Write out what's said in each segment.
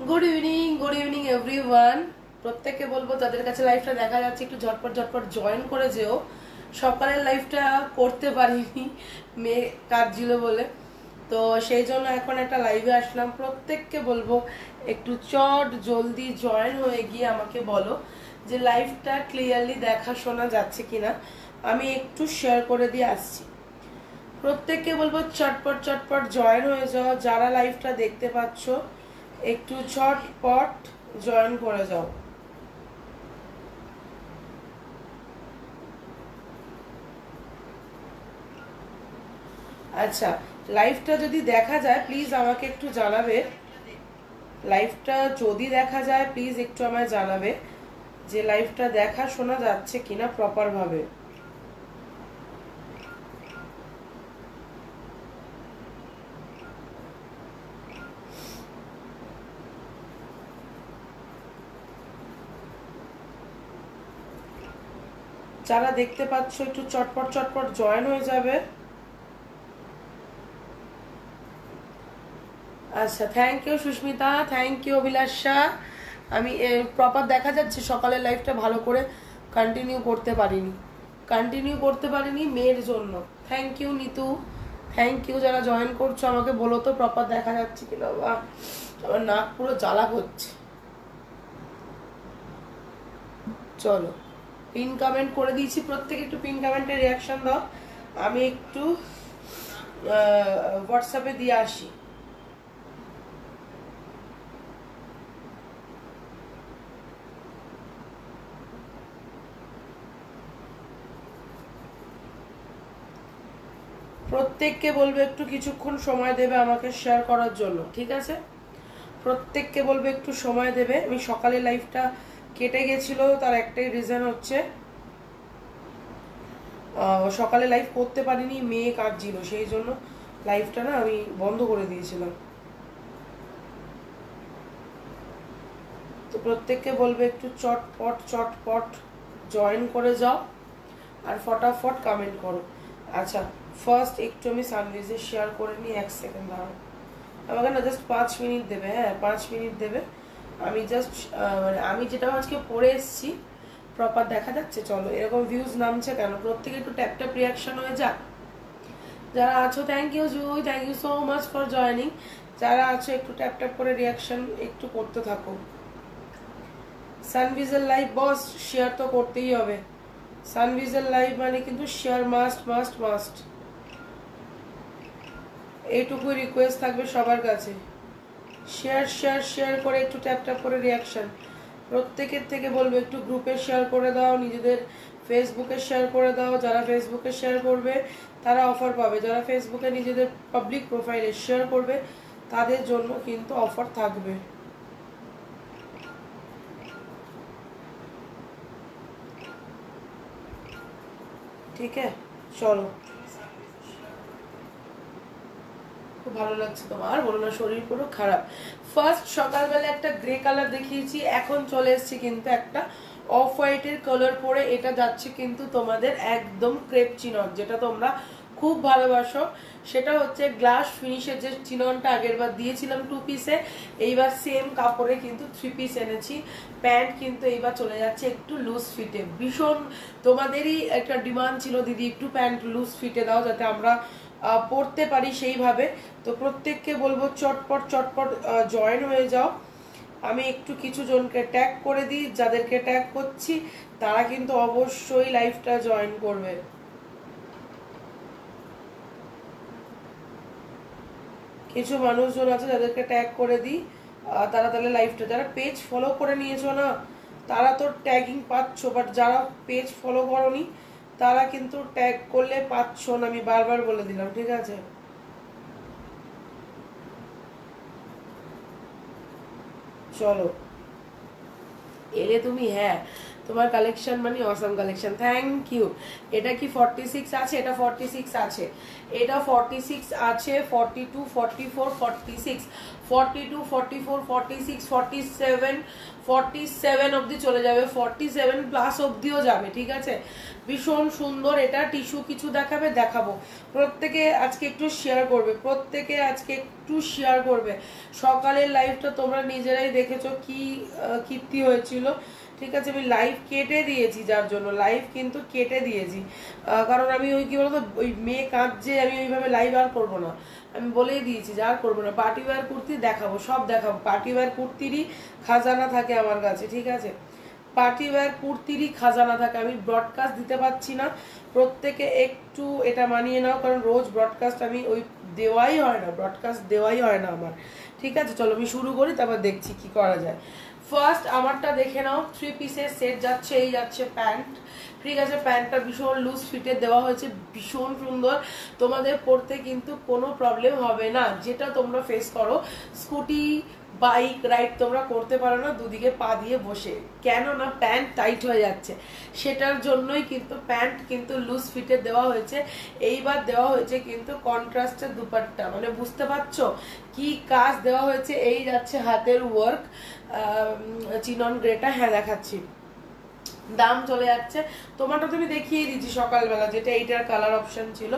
Good evening everyone. প্রত্যেককে বলবো যাদের কাছে লাইফটা দেখা যাচ্ছে একটু ঝটপট ঝটপট জয়েন করে যেও। সকালের লাইফটা করতে পারিনি, মেয়ে কাজ ছিল বলে, তো সেই জন্য এখন একটা লাইভে আসলাম। প্রত্যেককে বলবো একটু চট জলদি জয়েন হয়ে গিয়ে আমাকে বলো যে লাইফটা ক্লিয়ারলি দেখা শোনা যাচ্ছে কিনা। আমি একটু শেয়ার করে দিয়ে আসছি। প্রত্যেককে বলবো চটপট চটপট জয়েন হয়ে যাও। যারা লাইভটা দেখতে পাচ্ছ একটু ঝটপট জয়েন করে যাও। আচ্ছা, লাইভটা যদি দেখা যায় প্লিজ আমাকে একটু জানাবে। লাইভটা যদি দেখা যায় প্লিজ একটু আমায় জানাবে যে লাইভটা দেখা শোনা যাচ্ছে কিনা প্রপার ভাবে। যারা দেখতে পাচ্ছ একটু চটপট চটপট জয়েন হয়ে যাবে। আচ্ছা, thank you Susmita, thank you Abhilasha. আমি প্রপার দেখা যাচ্ছে, সকালের লাইফটা ভালো করে কন্টিনিউ করতে পারিনি মেয়ের জন্য। Thank you Nitu, thank you. যারা জয়েন করছো আমাকে বলো তো প্রপার দেখা যাচ্ছে কিনা। বা আমার নাক পুরো জ্বালা করছে। চলো, পিন কমেন্ট করে দিয়েছি, প্রত্যেকে একটু পিন কমেন্টের রিয়াকশন দাও। আমি একটু হোয়াটসঅ্যাপে দিয়ে আসি। প্রত্যেককে বলবে একটু কিছুক্ষণ সময় দেবে আমাকে শেয়ার করার জন্য, ঠিক আছে? প্রত্যেককে বলবে একটু সময় দেবে। আমি সকালে লাইফটা কেটে গেছিল, তার একটাই রিজন হচ্ছে সকালে লাইভ করতে পারিনি, মেয়ে কাটছিল, সেই জন্য লাইভটা না আমি বন্ধ করে দিয়েছিলাম। তো প্রত্যেককে বলবে একটু চটপট চটপট জয়েন করে যাও আর ফটাফট কমেন্ট করো। আচ্ছা, ফার্স্ট একটু আমি সানভিজে শেয়ার করে নিই, 1 সেকেন্ড দাঁড়াও। আমাকে না জাস্ট 5 মিনিট দেবে, হ্যাঁ 5 মিনিট দেবে। আমি জাস্ট মানে আমি যেটা আজকে পড়ে এসেছি প্রপার দেখা যাচ্ছে। চলো, এরকম ভিউজ নামছে কেন? প্রত্যেকে একটু ট্যাপ ট্যাপ রিয়াকশন হয়ে যাক। যারা আছো thank you Jui, thank you so much for joining. যারা আছো একটু ট্যাপ ট্যাপ করে রিয়াকশন একটু করতে থাকো। সানভিজের লাইভ বস শেয়ার তো করতেই হবে। সানভিজের লাইভ মানে কিন্তু শেয়ার মাস্ট মাস্ট মাস্ট। এইটুকুই রিকোয়েস্ট থাকবে সবার কাছে। শেয়ার শেয়ার শেয়ার করে একটু ট্যাপ ট্যাপ করে রিয়াকশন। প্রত্যেকের থেকে বলবো একটু গ্রুপে শেয়ার করে দাও, নিজেদের ফেসবুকে শেয়ার করে দাও। যারা ফেসবুকে শেয়ার করবে তারা অফার পাবে, যারা ফেসবুকে নিজেদের পাবলিক প্রোফাইলে শেয়ার করবে তাদের জন্য কিন্তু অফার থাকবে। ঠিক আছে, চলো। খুব ভালো লাগছে তোমার, বলো না শরীর পুরো খারাপ। ফার্স্ট সকালবেলা একটা গ্রে কালার দেখিয়েছি, এখন চলে এসেছি কিন্তু একটা অফ হোয়াইটের কালার পরে। এটা যাচ্ছে কিন্তু তোমাদের একদম ক্রেপ চিনন, যেটা তোমরা খুব ভালোবাসো। সেটা হচ্ছে গ্লাস ফিনিশের যে চিননটা আগের বার দিয়েছিলাম 2 পিসে, এইবার সেম কাপড়ে কিন্তু 3 পিস এনেছি। প্যান্ট কিন্তু এইবার চলে যাচ্ছে একটু লুজ ফিটে। ভীষণ তোমাদেরই একটা ডিমান্ড ছিল, দিদি একটু প্যান্ট লুজ ফিটে দাও যাতে আমরা পড়তে পারি সেইভাবে। তো প্রত্যেককে বলবো চটপট চটপট জয়েন হয়ে যাও। আমি একটু কিছু জনকে ট্যাগ করে দিই, যাদেরকে ট্যাগ করছি তারা কিন্তু অবশ্যই লাইভটা জয়েন করবে। কিছু মানুষজন আছে যাদেরকে ট্যাগ করে দিই, তারা তাহলে লাইভটা, যারা পেজ ফলো করে নিয়েছো না তারা তো ট্যাগিং পাচ্ছ, বাট যারা পেজ ফলো করনি তারা কিন্তু ট্যাগ করলে পাচ্ছ না, আমি বারবার বলে দিলাম, ঠিক আছে? চলো, এলে তুমি, হ্যাঁ তোমার কালেকশন মানে অসাম কালেকশন, থ্যাংক ইউ। এটা কি 46 আছে? এটা 46 আছে, এটা 46 আছে, 42 44 46 42 44 46 47 47 অবধি চলে যাবে, 47 প্লাস অবধিও যাবে, ঠিক আছে। ভীষণ সুন্দর। এটা টিস্যু কিছু দেখাবে, দেখাবো। প্রত্যেকে আজকে একটু শেয়ার করবে, প্রত্যেকে আজকে একটু শেয়ার করবে। সকালের লাইভটা তোমরা নিজেরাই দেখেছো কি কীর্তি হয়েছিল, ঠিক আছে। আমি লাইভ কেটে দিয়েছি, যার জন্য লাইভ কিন্তু কেটে দিয়েছি, কারণ আমি ওই কি বলতো ওই মেয়ে কাঁদছে, আমি ওইভাবে লাইভ আর করবো না, আমি বলেই দিয়েছি যে আর করবো না। পার্টি ওয়্যার কুর্তি দেখাবো, সব দেখাবো। পার্টি ওয়্যার কুর্তিরই খাজানা থাকে আমার কাছে, ঠিক আছে। পার্টি ওয়্যার কুর্তিরই খাজানা থাকে। আমি ব্রডকাস্ট দিতে পারছি না, প্রত্যেকে একটু এটা মানিয়ে নাও, কারণ রোজ ব্রডকাস্ট আমি ওই দেওয়াই হয় না, ব্রডকাস্ট দেওয়াই হয় না আমার, ঠিক আছে। চলো আমি শুরু করি, তারপর দেখছি কি করা যায়। ফার্স্ট আমারটা দেখে নাও, 3 পিসের সেট যাচ্ছে, এই যাচ্ছে প্যান্ট, ঠিক আছে। প্যান্টটা ভীষণ লুজ ফিটে দেওয়া হয়েছে, ভীষণ সুন্দর। তোমাদের পরতে কিন্তু কোনো প্রবলেম হবে না, যেটা তোমরা ফেস করো স্কুটি বাইক রাইড তোমরা করতে পারো না দুদিকে পা দিয়ে বসে, কেন না প্যান্ট টাইট হয়ে যাচ্ছে, সেটার জন্যই কিন্তু প্যান্ট কিন্তু লুজ ফিটে দেওয়া হয়েছে। এইবার দেওয়া হয়েছে কিন্তু কন্ট্রাস্টের দুপাট্টা, মানে বুঝতে পারছো কি কাজ দেওয়া হয়েছে। এই যাচ্ছে হাতের ওয়ার্ক, চিনন গ্রেটা, হ্যাঁ দেখাচ্ছি, দাম চলে যাচ্ছে। তোমারটা তুমি দেখিয়ে দিচ্ছি সকালবেলা, যেটা এইটার কালার অপশন ছিল,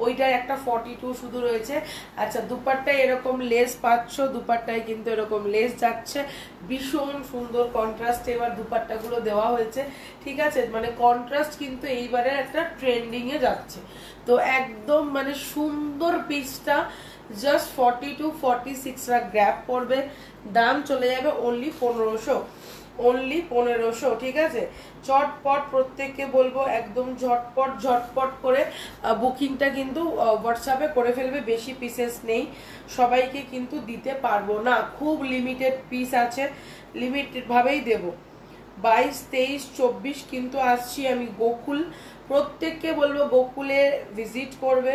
ওইটার একটা 42 শুধু রয়েছে। আচ্ছা, দুপাট্টায় এরকম লেস পাচ্ছ, দুপাট্টায় কিন্তু এরকম লেস যাচ্ছে, ভীষণ সুন্দর কন্ট্রাস্ট এবার দুপাট্টাগুলো দেওয়া হয়েছে, ঠিক আছে। মানে কন্ট্রাস্ট কিন্তু এইবারের একটা ট্রেন্ডিং এ যাচ্ছে, তো একদম মানে সুন্দর পিসটা। জাস্ট 42 46 টা গ্র্যাপ পড়বে, দাম চলে যাবে অনলি 1500, অনলি 1500, ঠিক আছে। চটপট প্রত্যেককে বলবো একদম ঝটপট ঝটপট করে বুকিংটা কিন্তু হোয়াটসঅ্যাপে করে ফেলবে, বেশি পিসেস নেই, সবাইকে কিন্তু দিতে পারবো না, খুব লিমিটেড পিস আছে, লিমিটেড ভাবেই দেবো। 22 23 24 কিন্তু আসছি আমি গোকুল, প্রত্যেককে বলবো গোকুলে ভিজিট করবে,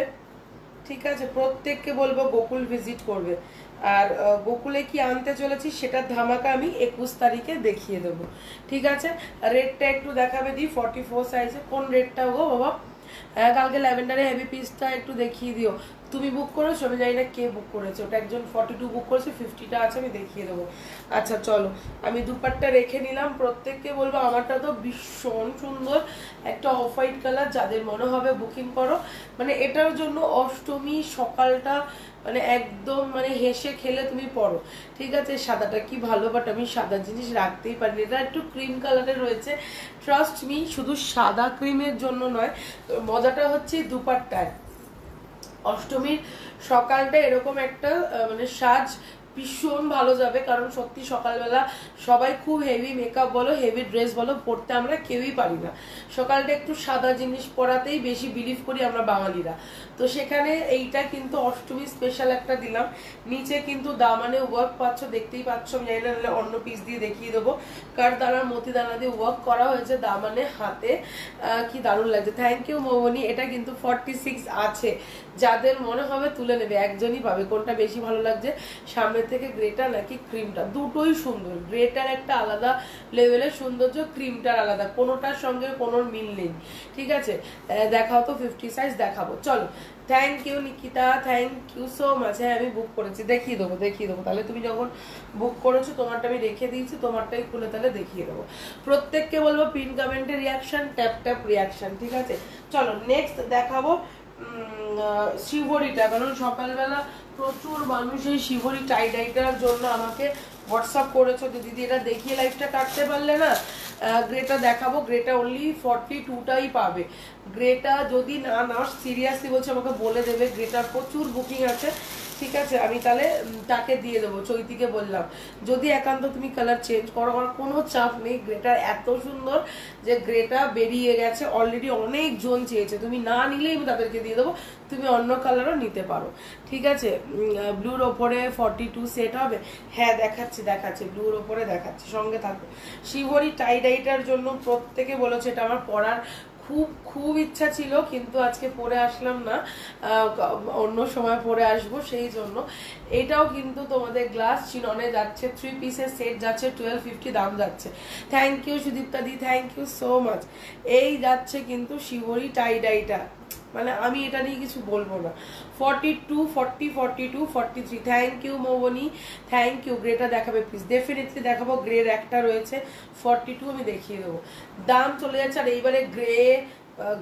ঠিক আছে। প্রত্যেককে বলবো গোকুল ভিজিট করবে। আর গোকুলে কি আনতে চলেছি সেটা ধামাকা আমি 21 তারিখে দেখিয়ে দেবো, ঠিক আছে। রেটটা একটু দেখাবে দি, 44 সাইজে, কোন রেটটা গো বাবা? কালকে ল্যাভেন্ডারে হেভি পিসটা একটু দেখিয়ে দিও। তুমি বুক করেছো, আমি জানি না কে বুক করেছে, ওটা একজন 42 বুক করেছে, 50টা আছে, আমি দেখিয়ে দেবো। আচ্ছা চলো, আমি দুপাট্টা রেখে নিলাম, প্রত্যেককে বলবো আমারটা তো ভীষণ সুন্দর, একটা অফ হোয়াইট কালার, যাদের মনে হবে বুকিং করো। মানে এটার জন্য অষ্টমী সকালটা মানে একদম মানে হেসে খেলে তুমি পড়ো, ঠিক আছে। সাদাটা কি ভালো, বাট আমি সাদা জিনিস রাখতেই পারি, এটা একটু ক্রিম কালারের রয়েছে, ট্রাস্ট মি, শুধু সাদা ক্রিমের জন্য নয়, মজাটা হচ্ছে দুপাট্টায়। অষ্টমীর সকালটা এরকম একটা মানে সাজ ভীষণ ভালো যাবে, কারণ সত্যি সকালবেলা সবাই খুব হেভি মেকআপ বলো হেভি ড্রেস বলো পরতে আমরা কেউই পারি না, সকালটা একটু সাদা জিনিস পরাতেই বেশি বিলিভ করি আমরা বাঙালিরা। তো সেখানে এইটা কিন্তু অষ্টমী স্পেশাল একটা দিলাম। নিচে কিন্তু দামানে ওয়ার্ক পাচ্ছ, দেখতেই পাচ্ছ, আমি জানি না অন্য পিস দিয়ে দেখিয়ে দেবো, কার দানার মতি দানা দিয়ে ওয়ার্ক করা হয়েছে দামানে হাতে, কি দারুণ লাগছে। Thank you Momoni. এটা কিন্তু 46 আছে, যাদের মনে হবে তুলে নেবে, একজনই পাবে। কোনটা বেশি ভালো লাগছে সামনে থেকে, গ্রেটা নাকি ক্রিমটা? দুটোই সুন্দর, গ্রেটার একটা আলাদা লেভেলের সৌন্দর্য, ক্রিমটার আলাদা, কোনোটার সঙ্গে কোনো মিল নেই, ঠিক আছে। দেখাও তো 50 সাইজ দেখাবো, চলো। Thank you Nikita, thank you so much. হ্যাঁ আমি বুক করেছি, দেখিয়ে দেবো দেখিয়ে দেবো, তাহলে তুমি যখন বুক করেছো তোমারটা আমি রেখে দিয়েছি, তোমারটাই খুলে তাহলে দেখিয়ে দেবো। প্রত্যেককে বলবো পিন কমেন্টে রিয়াকশন, ট্যাপ ট্যাপ রিয়াকশন, ঠিক আছে। চলো নেক্সট দেখাবো শিভরিটা, কারণ সকালবেলা প্রচুর মানুষ এই শিভরি টাই ডাইটার জন্য আমাকে হোয়াটসঅ্যাপ করেছো যে দিদি এটা দেখিয়ে লাইফটা কাটতে পারলে না। গ্রেটা দেখাবো, গ্রেটা অনলি 42টাই পাবে। গ্রেটা যদি না নাও সিরিয়াসলি বলছে আমাকে বলে দেবে, গ্রেটার প্রচুর বুকিং আছে, ঠিক আছে। আমি তাহলে তাকে দিয়ে দেবো, চৈতিকে বললাম, যদি একান্ত তুমি কালার চেঞ্জ করো আমার কোনো চাপ নেই। গ্রেটা এত সুন্দর যে গ্রেটা বেরিয়ে গেছে অলরেডি, অনেক জন চেয়েছে, তুমি না নিলেই আমি তাদেরকে দিয়ে দেবো, তুমি অন্য কালারও নিতে পারো, ঠিক আছে। ব্লুর ওপরে 42 সেট হবে, হ্যাঁ দেখাচ্ছি দেখাচ্ছি, ব্লুর ওপরে দেখাচ্ছি, সঙ্গে থাকো। শিভরি টাই ডাইটার জন্য প্রত্যেকে বলেছে, এটা আমার পরার খুব খুব ইচ্ছা ছিল, কিন্তু আজকে পরে আসলাম না, অন্য সময় পরে আসবো, সেই জন্য। এটাও কিন্তু তোমাদের গ্লাস চিননে যাচ্ছে, 3 পিসের সেট যাচ্ছে 1250 দাম যাচ্ছে। থ্যাংক ইউ সুদীপ্তা দি, থ্যাংক ইউ সো মাচ। এই যাচ্ছে কিন্তু শিবরি টাই ডাইটা, মানে আমি এটা নিয়ে কিছু বলবো না। 42, 40, 42, 43, thank you Moubani, thank you. গ্রেটা দেখাবে প্লিজ? ডেফিনেটলি দেখাবো। গ্রের একটা রয়েছে 42, আমি দেখিয়ে দেবো। দাম চলে যাচ্ছে। আর এইবারে গ্রে,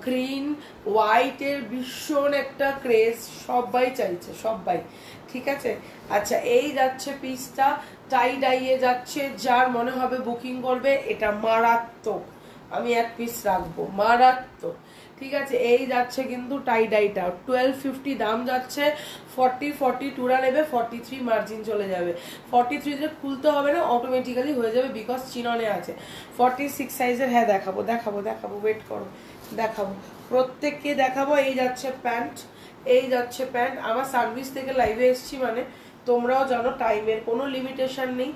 গ্রিন, হোয়াইটের ভীষণ একটা ক্রেজ, সবাই চাইছে, সবাই। ঠিক আছে, আচ্ছা এই যাচ্ছে পিসটা, টাই ডাইয়ে যাচ্ছে, যার মনে হবে বুকিং করবে। এটা মারাত্মক, আমি এক পিস রাখবো, মারাত্মক। ঠিক আছে, এই যাচ্ছে কিন্তু টাই ডাইটা 1250 দাম যাচ্ছে। 40, 42 নেবে, 43 মার্জিন চলে যাবে। 43 তে খুলতে হবে না, অটোমেটিক্যালি হয়ে যাবে, বিকজ চিননে আছে। 46 সাইজের, হ্যাঁ দেখাবো দেখাবো দেখাবো, ওয়েট করো, দেখাবো, প্রত্যেককে দেখাবো। এই যাচ্ছে প্যান্ট, এই যাচ্ছে প্যান্ট। আমার সার্ভিস থেকে লাইভে এসছি মানে তোমরাও জানো টাইমের কোনো লিমিটেশন নেই,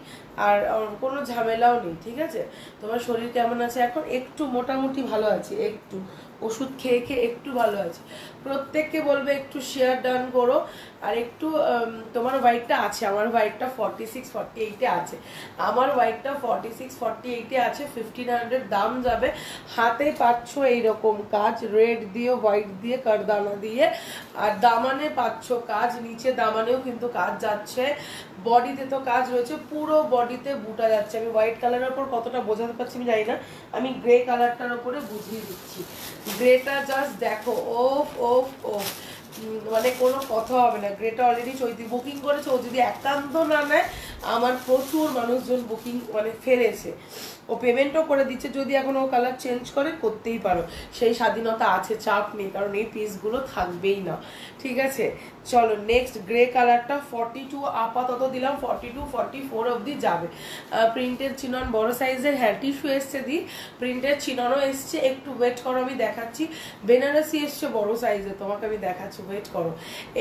আর কোনো ঝামেলাও নেই। ঠিক আছে, তোমার শরীর কেমন আছে এখন? একটু মোটামুটি ভালো আছে, একটু ওষুধ খেয়ে খেয়ে একটু ভালো আছে। প্রত্যেককে বলবে একটু শেয়ার ডান করো। আর একটু তোমার ওয়াইটটা আছে, আমার ওয়াইটটা 46, 48-এ আছে, আমার ওয়াইটটা 46, 48-এ আছে। 1500 দাম যাবে। হাতে পাচ্ছ এইরকম কাজ, রেড দিয়ে, হোয়াইট দিয়ে, কারদানা দিয়ে। আর দামানে পাচ্ছ কাজ, নিচে দামানেও কিন্তু কাজ যাচ্ছে। বডিতে তো কাজ রয়েছে, পুরো বডিতে বুটা যাচ্ছে। আমি হোয়াইট কালারের উপর কতটা বোঝাতে পারছি আমি জানি না, আমি গ্রে কালারটার উপরে বুঝিয়ে দিচ্ছি। গ্রেটা জাস্ট দেখো, ওফ ওফ ওফ, মানে কোনো কথা হবে না। গ্রেটা অলরেডি চৈতি বুকিং করেছে, ও যদি একান্ত না নেয়, আমার প্রচুর মানুষজন বুকিং মানে ফেলেছে, ও পেমেন্টও করে দিচ্ছে। যদি এখন ও কালার চেঞ্জ করে, করতেই পারো, সেই স্বাধীনতা আছে, চাপ নেই, কারণ এই পিসগুলো থাকবেই না। ঠিক আছে, চলো নেক্সট গ্রে কালারটা 42 আপাতত দিলাম, 42, 44 অবধি যাবে। প্রিন্টের চিনন বড় সাইজের, হ্যাঁ টিস্যু এসছে দি, প্রিন্টের চিননও এসছে, একটু ওয়েট করো আমি দেখাচ্ছি। বেনারসি এসছে বড় সাইজে, তোমাকে আমি দেখাচ্ছি, ওয়েট করো।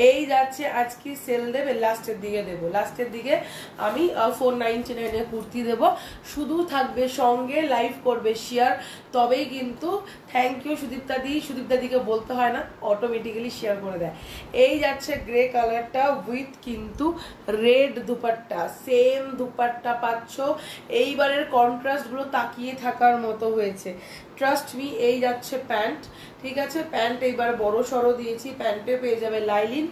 এই যাচ্ছে, আজকে সেল দেবে, লাস্টের দিকে দেবো, লাস্টের দিকে আমি 499 কুর্তি দেবো। শুধু থাকবে সঙ্গে লাইভ করবে শেয়ার, তবেই কিন্তু। থ্যাংক ইউ সুদীপ্তা দি, সুদীপ্তা দিকে বলতে হয় না, অটোমেটিক্যালি শেয়ার করে দেয়। এই যাচ্ছে গ্রে কালারটা উইথ কিন্তু রেড দুপাট্টা, সেম দুপাট্টা পাচ্ছ। এইবারের কন্ট্রাস্ট গুলো তাকিয়ে থাকার মতো হয়েছে, ট্রাস্ট মি। এই যাচ্ছে প্যান্ট, ঠিক আছে, প্যান্ট এইবার বড় সড়ো দিয়েছি, প্যান্টে পেয়ে যাবে লাইলিন।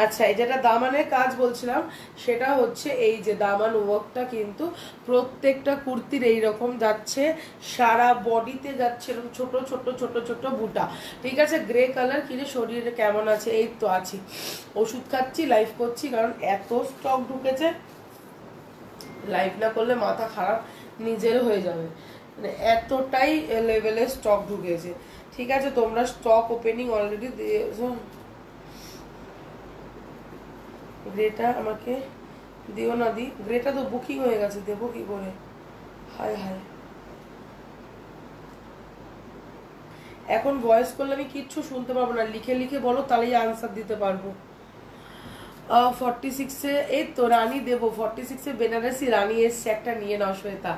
আচ্ছা, এই যেটা দামানের কাজ বলছিলাম, সেটা হচ্ছে এই যে দামান ওয়ার্কটা কিন্তু প্রত্যেকটা কুর্তির এইরকম যাচ্ছে, সারা বডিতে যাচ্ছে এরকম ছোট ছোট ছোট ছোট বুটা। ঠিক আছে, গ্রে কালার। কিরে শরীরে কেমন আছে? এই তো আছি, ওষুধ খাচ্ছি, লাইভ করছি, কারণ এত স্টক ঢুকেছে, লাইভ না করলে মাথা খারাপ নিজের হয়ে যাবে, মানে এতটাই লেভেলে স্টক ঢুকেছে। ঠিক আছে, তোমরা স্টক ওপেনিং অলরেডি দিয়েছো। গ্রেটা আমাকে দিও না দি, গ্রেটা তো বুকিং হয়ে গেছে, দেবো কি করে? হায় হায়, এখন ভয়েস করলে আমি কিচ্ছু শুনতে পারবো না, লিখে লিখে বলো, তাহলেই আনসার দিতে পারবো। 46-এ এই তো রানী দেবো, 46-এ বেনারসি রানী এসছে, একটা নিয়ে নাও শ্বেতা,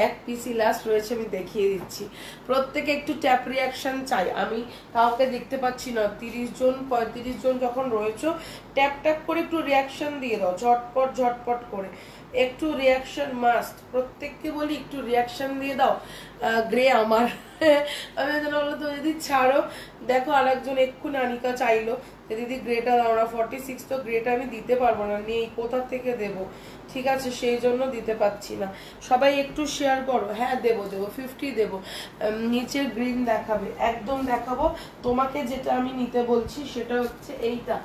এক পিসি লাস্ট রয়েছে, আমি দেখিয়ে দিচ্ছি। প্রত্যেকে একটু ট্যাপ রিয়াকশন চাই, আমি কাউকে দেখতে পাচ্ছি না। 30 জন 35 জন যখন রয়েছে, ট্যাপ ট্যাপ করে একটু রিয়াকশন দিয়ে দাও, ঝটপট ঝটপট করে, একটু রিয়াকশন মাস্ট। প্রত্যেককে বলি একটু রিয়াকশন দিয়ে দাও। গ্রে আমার আমি বললো তো যদি ছাড়ো। দেখো আরেকজন এক্ষুনি আনিকা চাইলো যে দিদি গ্রেটা দাও না, 46 তো গ্রেটা আমি দিতে পারবো না, নেই, কোথা থেকে দেব? ঠিক আছে, সেই জন্য দিতে পারছি না। সবাই একটু শেয়ার করো। হ্যাঁ দেবো দেবো, 50 দেবো। নিচের গ্রিন দেখাবে, একদম দেখাবো। তোমাকে যেটা আমি নিতে বলছি সেটা হচ্ছে এইটা,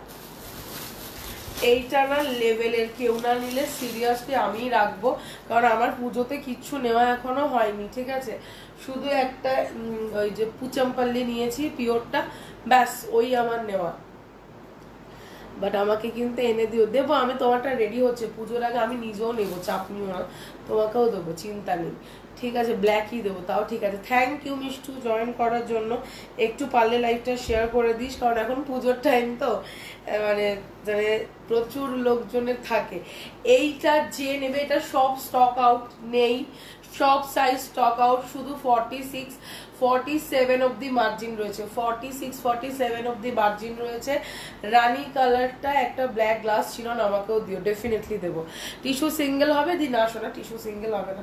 এইটা না লেভেলের, কেউ না নিলে সিরিয়াসলি আমি রাখবো, কারণ আমার পুজোতে কিচ্ছু নেওয়া এখনো হয়নি। ঠিক আছে, শুধু একটা ওই যে পুচাম্পাল্লি নিয়েছি পিওরটা, ব্যাস ওই আমার নেওয়া। বাট আমাকে কিন্তু এনে দিও, দেবো আমি, তোমারটা রেডি হচ্ছে, পুজোর আগে আমি নিজেও নেবো, চাপ নিও না, তোমাকেও দেবো, চিন্তা নেই। ঠিক আছে, ব্ল্যাকই দেবো, তাও ঠিক আছে। থ্যাংক ইউ মিষ্টু জয়েন করার জন্য। একটু পারলে লাইভটা শেয়ার করে দিস, কারণ এখন পুজোর টাইম তো মানে মানে প্রচুর লোকজনের থাকে। এইটা যে নেবে, এটা সব স্টক আউট নেই, সব সাইজ স্টক আউট, শুধু 46 47 অব্দি মার্জিন রয়েছে, 46 47 অব্দি মার্জিন রয়েছে। রানী কালারটা একটা ব্ল্যাক গ্লাস ছিল না, আমাকেও দিও, ডেফিনেটলি দেবো। টিস্যু সিঙ্গেল হবে দি না শোনা, টিস্যু সিঙ্গেল হবে না।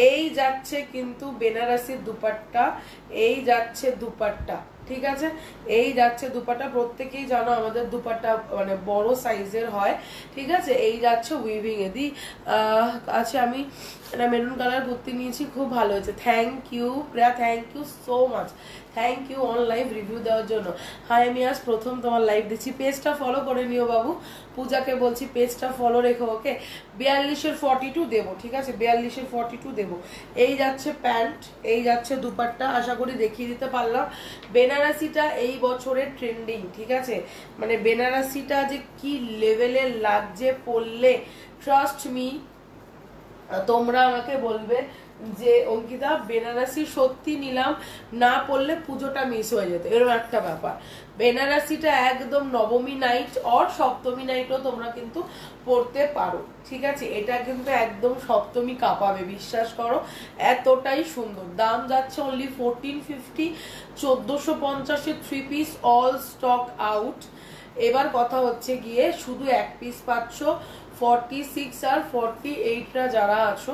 এই যাচ্ছে কিন্তু বেনারসির দুপাট্টা, এই যাচ্ছে দুপাট্টা, ঠিক আছে, এই যাচ্ছে দুপাট্টা। প্রত্যেকেই জানো আমাদের দুপাট্টা মানে বড় সাইজের হয়, ঠিক আছে। এই যাচ্ছে উইভিং এ দি আচ্ছা, আমি এটা মেরুন কালার কুর্তি নিয়েছি, খুব ভালো হয়েছে। Thank you Priya, thank you so much, thank you on live review দেওয়ার জন্য। হাই, আমি আজ প্রথম তোমার লাইভ দিচ্ছি, পেজটা ফলো করে নিও বাবু, পূজাকে বলছি পেজটা ফলো রেখো, ওকে। 42-এর 42 দেবো, ঠিক আছে, 42-এর 42 দেবো। এই যাচ্ছে প্যান্ট, এই যাচ্ছে দুপাট্টা, আশা করি দেখিয়ে দিতে পারলাম। বেনারসিটা এই বছরের ট্রেন্ডিং, ঠিক আছে, মানে বেনারসিটা যে কি লেভেলের লাগছে পরলে, ট্রাস্ট মি, তোমরা আমাকে বলবে যে অঙ্কিতা বেনারসি সত্যি নিলাম, না পড়লে পুজোটা মিস হয়ে যেত, এরকম একটা ব্যাপার। বেনারসিটা একদম নবমী নাইট আর সপ্তমী নাইটও তোমরা কিন্তু পড়তে পারো, ঠিক আছে। এটা কিন্তু একদম সপ্তমী কাঁপাবে, বিশ্বাস করো, এতটাই সুন্দর। দাম যাচ্ছে only 1450, 1450-এর 3 piece, all stock out. এবার কথা হচ্ছে গিয়ে শুধু এক পিস পাচ্ছ। 46 আর 48রা যারা আছো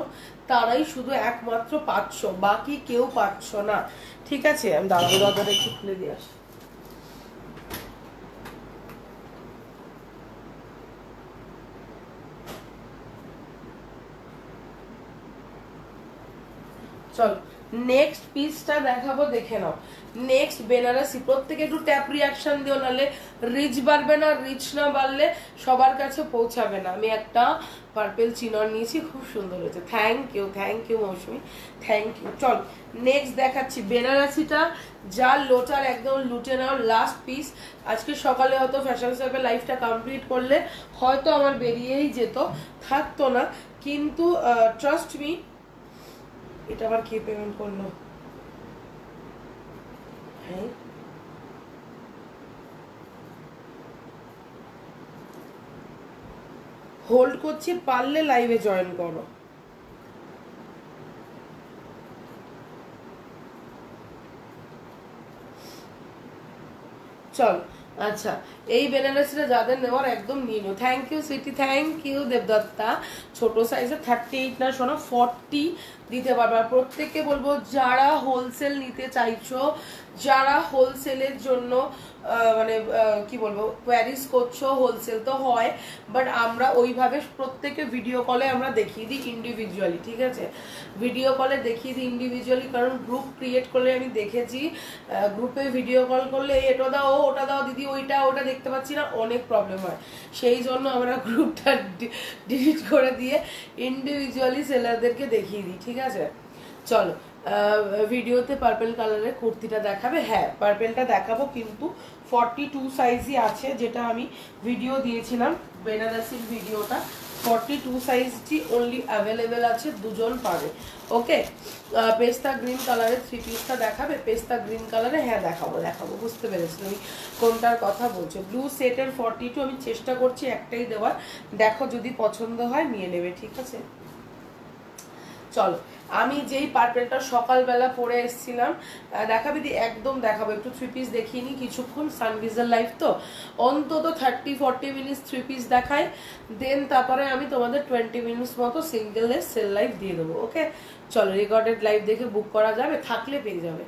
তারাই শুধু একমাত্র পাচ্ছ, বাকি কেউ পাচ্ছ না, ঠিক আছে। আমি দাদা একটু খুলে দিয়ে আসি। চল নেক্সট পিসটা দেখাবো, দেখে নাও। নেক্সট বেনারসি, প্রত্যেকে একটু ট্যাপ রিয়াকশন দিও, নাহলে রিচ বাড়বে না, রিচ না বাড়লে সবার কাছে পৌঁছাবে না। আমি একটা পার্পেল চিনর নিয়েছি, খুব সুন্দর হয়েছে। Thank you Mousumi, thank you. চল নেক্সট দেখাচ্ছি বেনারসিটা, যা লোটার একদম লুটে নাও, লাস্ট পিস। আজকে সকালে হয়তো ফ্যাশন সার্ভে লাইফটা কমপ্লিট করলে হয়তো আমার বেরিয়েই যেত, থাকতো না, কিন্তু ট্রাস্ট মি। এটা আবার কে পেমেন্ট করলো? হ্যাঁ, হোল্ড করছি, পারলে লাইভে জয়েন করো। চল আচ্ছা, এই বেনারসিটা যাদের নেওয়ার একদম নিয়ে no. Thank you Sweety, thank you Debdatta. ছোট সাইজে 38 না শোনো 40 দিতে পারবে। প্রত্যেককে বলবো যারা হোলসেল নিতে চাইছো, যারা হোলসেলের জন্য মানে কি বলবো কোয়ারিজ করছো, হোলসেল তো হয় বাট আমরা ওইভাবে প্রত্যেকে ভিডিও কলে আমরা দেখিয়ে দিই ইন্ডিভিজুয়ালি, ঠিক আছে, ভিডিও কলে দেখিয়ে দিই ইন্ডিভিজুয়ালি। কারণ গ্রুপ ক্রিয়েট করলে আমি দেখেছি গ্রুপে ভিডিও কল করলে এটা দাও ওটা দাও দিদি, ওটা দেখতে পাচ্ছি না, অনেক প্রবলেম হয়। সেই জন্য আমরা গ্রুপটা ডিলিট করে দিয়ে ইন্ডিভিজুয়ালি সেলারদেরকে দেখিয়ে দিই, ঠিক আছে। চলো ভিডিওতে পার্পেল কালারের কুর্তিটা দেখাবে, হ্যাঁ পার্পেলটা দেখাবো, কিন্তু 42 সাইজই আছে, যেটা আমি ভিডিও দিয়েছিলাম বেনারসির ভিডিওটা। 42 সাইজটি অনলি অ্যাভেলেবেল আছে, দুজন পাবে, ওকে। পেস্তা গ্রিন কালারের 3 পিসটা দেখাবে? পেস্তা গ্রিন কালারে, হ্যাঁ দেখাবো, বুঝতে পেরেছি তুমি কোনটার কথা বলছো। ব্লু সেটের 42 আমি চেষ্টা করছি একটাই দেওয়ার, দেখো যদি পছন্দ হয় নিয়ে নেবে, ঠিক আছে। চলো আমি যেই পার্পেলটা সকালবেলা পরে এসেছিলাম দেখাবি দি, একদম দেখাবো। একটু 3 পিস দেখিয়ে নি কিছুক্ষণ, সানভিজার লাইফ তো অন্তত 30-40 মিনিটস 3 পিস দেখাই, দেন তারপরে আমি তোমাদের 20 মিনিটস মতো সিঙ্গেলের সেল লাইভ দিয়ে দেবো, ওকে। চলো রেকর্ডেড লাইভ দেখে বুক করা যাবে, থাকলে পেয়ে যাবে।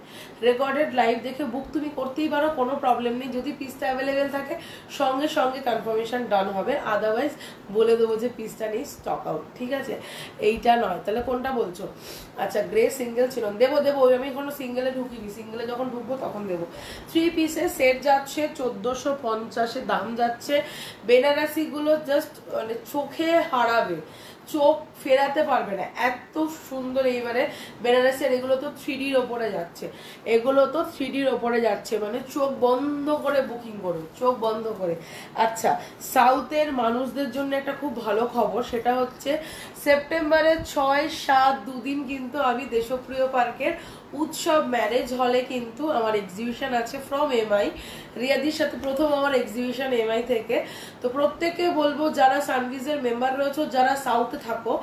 রেকর্ডেড লাইভ দেখে বুক তুমি করতেই পারো, কোনো প্রবলেম নেই। যদি পিসটা অ্যাভেলেবেল থাকে সঙ্গে সঙ্গে কনফার্মেশন ডান হবে, আদারওয়াইজ বলে দেবো যে পিসটা নেই, স্টক আউট, ঠিক আছে। এইটা নয়, তাহলে কোনটা বলছো? আচ্ছা গ্রে সিঙ্গেল ছিল, দেবো আমি এখনো সিঙ্গেলে ঢুকিনি, সিঙ্গেলে যখন ঢুকবো তখন দেবো। 3 পিসের সেট যাচ্ছে 1450, দাম যাচ্ছে। বেনারসিগুলো জাস্ট মানে চোখে হারাবে, চোখ ফেরাতে পারবে না, এত সুন্দর। এইবারে বেনারসের এগুলো তো 3Dর ওপরে যাচ্ছে, এগুলো তো 3Dর ওপরে যাচ্ছে, মানে চোখ বন্ধ করে বুকিং করুন, চোখ বন্ধ করে। আচ্ছা, সাউথের মানুষদের জন্য একটা খুব ভালো খবর, সেটা হচ্ছে সেপ্টেম্বরের 6-7 দুদিন কিন্তু আমি দেশপ্রিয় পার্কের উৎসব ম্যারেজ হলে কিন্তু আমার এক্সিবিশন আছে ফ্রম এমআই। রিয়াদির সাথে প্রথম আমার এক্সিবিশন এমআই থেকে। তো প্রত্যেককে বলবো যারা সানভিজের মেম্বার রয়েছে, যারা সাউথে থাকো,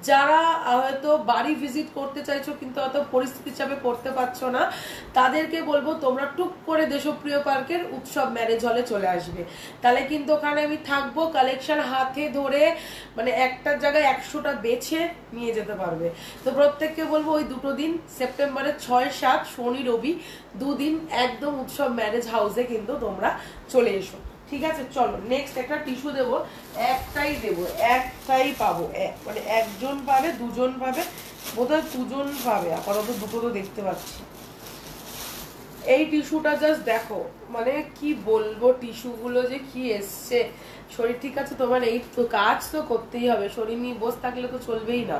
যারা হয়তো বাড়ি ভিজিট করতে চাইছো কিন্তু অত পরিস্থিতির চাপে করতে পারছো না, তাদেরকে বলবো তোমরা টুক করে দেশপ্রিয় পার্কের উৎসব ম্যারেজ হলে চলে আসবে। তাহলে কিন্তু ওখানে আমি থাকবো, কালেকশন হাতে ধরে, মানে একটা জায়গায় 100টা বেছে নিয়ে যেতে পারবে। তো প্রত্যেককে বলবো ওই দুটো দিন সেপ্টেম্বরের 6-7 শনি রবি দুদিন একদম উৎসব ম্যারেজ হাউসে কিন্তু তোমরা চলে এসো। ঠিক আছে, চলো নেক্সট একটা টিস্যু দেবো, একটাই দেবো, একটাই পাবো, মানে একজন পাবে, দুজন পাবে, বোধহয় দুজন পাবে, আপাতত দুটো তো দেখতে পাচ্ছি। এই টিস্যুটা জাস্ট দেখো, মানে কি বলবো, টিস্যুগুলো যে কি এসছে। শরীর ঠিক আছে তোমার, এই তো কাজ তো করতেই হবে, শরীর নিয়ে বসে থাকলে তো চলবেই না।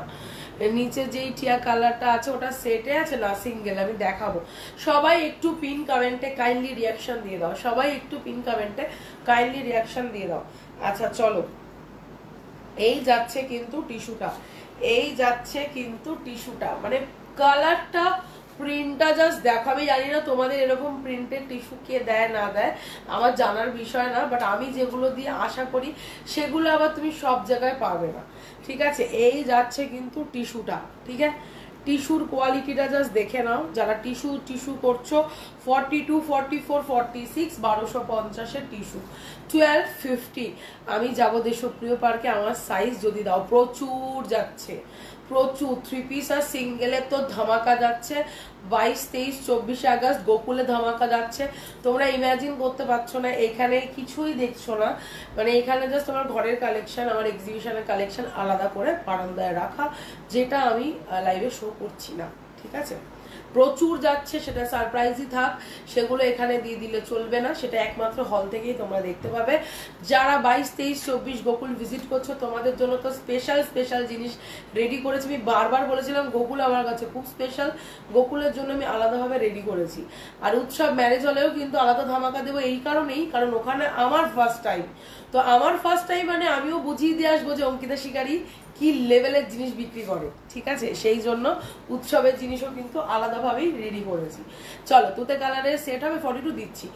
নিচে যেই টিয়া কালারটা আছে ওটা সেটে আছে না সিঙ্গেল, আমি দেখাবো। সবাই একটু পিন কমেন্টে কাইন্ডলি রিয়াকশন দিয়ে দাও, সবাই একটু পিন কমেন্টে কাইন্ডলি রিয়াকশন দিয়ে দাও। আচ্ছা চলো, এই যাচ্ছে কিন্তু টিস্যুটা, এই যাচ্ছে কিন্তু টিস্যুটা, মানে কালারটা, প্রিন্টটা জাস্ট দেখো। আমি জানি না তোমাদের এরকম প্রিন্টের টিস্যু কে দেয় না দেয়, আমার জানার বিষয় না, বাট আমি যেগুলো দিয়ে আশা করি সেগুলো আবার তুমি সব জায়গায় পাবে না। ঠিক আছে, এই যাচ্ছে কিন্তু টিস্যুটা। ঠিক আছে, টিস্যুর কোয়ালিটিটা জাস্ট দেখে নাও, যারা টিস্যু করছো। 42, 44, 46, 1250-এর টিস্যু, 1250। আমি যাবো দেশপ্রিয় পার্কে, আমার সাইজ যদি দাও, প্রচুর যাচ্ছে, প্রচুর। 3 পিস আর সিঙ্গেলের তো ধামাকা যাচ্ছে। 22, 23, 24 আগস্ট গোকুলে ধামাকা যাচ্ছে। তোমরা ইমাজিন করতে পারছো না, এখানে কিছুই দেখছো না, মানে এখানে জাস্ট তোমার ঘরের কালেকশন, আমার এক্সিবিশনের কালেকশন আলাদা করে বারান্দায় রাখা, যেটা আমি লাইভে শো করছি না। ঠিক আছে, প্রচুর যাচ্ছে, সেটা সারপ্রাইজই থাক, সেগুলো এখানে দিয়ে দিলে চলবে না, সেটা একমাত্র হল থেকেই তোমরা দেখতে পাবে। যারা 22, 23, 24 গোকুল ভিজিট করছো, তোমাদের জন্য তো স্পেশাল জিনিস রেডি করেছি। আমি বারবার বলেছিলাম গোকুল আমার কাছে খুব স্পেশাল, গোকুলের জন্য আমি আলাদাভাবে রেডি করেছি। আর উৎসব ম্যারেজ হলেও কিন্তু আলাদা ধামাকা দেবো, এই কারণেই, কারণ ওখানে আমার ফার্স্ট টাইম। তো আমার ফার্স্ট টাইম মানে আমিও বুঝিয়ে দিয়ে আসবো যে অঙ্কিতা শিকারী কি লেভেলের জিনিস বিক্রি করে। ঠিক আছে, সেই জন্য উৎসবের জিনিসও কিন্তু আলাদাভাবেই রেডি করেছি। চলো, তুতে কালারের সেট হবে 42 দিচ্ছি,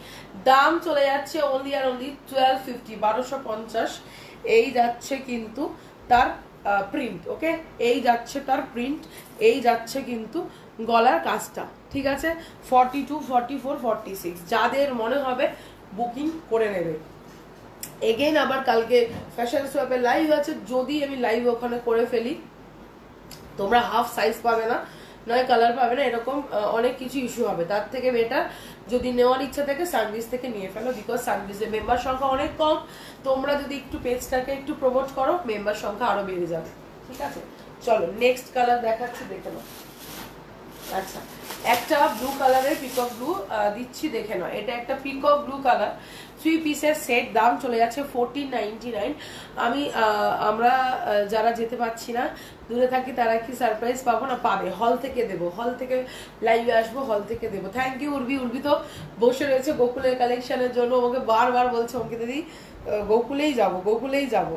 দাম চলে যাচ্ছে অনলি আর অনলি 1250, 1250। এই যাচ্ছে কিন্তু তার প্রিন্ট, ওকে, এই যাচ্ছে তার প্রিন্ট, এই যাচ্ছে কিন্তু গলার কাজটা। ঠিক আছে, 42, 44, 46, যাদের মনে হবে বুকিং করে নেবে। এগেইন আবার কালকে ফ্যাশন সোয়াপে লাইভ আছে, যদি আমি লাইভ ওখানে করে ফেলি, তোমরা হাফ সাইজ পাবে না, নয় কালার পাবে না, এরকম অনেক কিছু ইস্যু হবে। তার থেকে বেটার যদি নেওয়ার ইচ্ছা থাকে সানভিজ থেকে নিয়ে ফেলো, বিকজ সানভিজের মেম্বার সংখ্যা অনেক কম। তোমরা যদি একটু পেজটাকে একটু প্রমোট করো, মেম্বার সংখ্যা আরো বেড়ে যাবে। ঠিক আছে, চলো নেক্সট কালার দেখাচ্ছি, দেখে নাও। আচ্ছা, একটা ব্লু কালারের পিকক ব্লু দিচ্ছি, দেখে নাও। এটা একটা পিকক ব্লু কালার 3 পিসের সেট, দাম চলে যাচ্ছে 1499। আমরা যারা যেতে পারছি না, দূরে থাকি, তারা কি সারপ্রাইজ পাবো না? পাবে, হল থেকে দেবো, হল থেকে লাইভে আসবো, হল থেকে দেবো। Thank you Urvi. উর্বি তো বসে রয়েছে গোকুলের কালেকশনের জন্য, ওকে বারবার বলছে অঙ্কিতা দিদি গোকুলেই যাব, গোকুলেই যাব।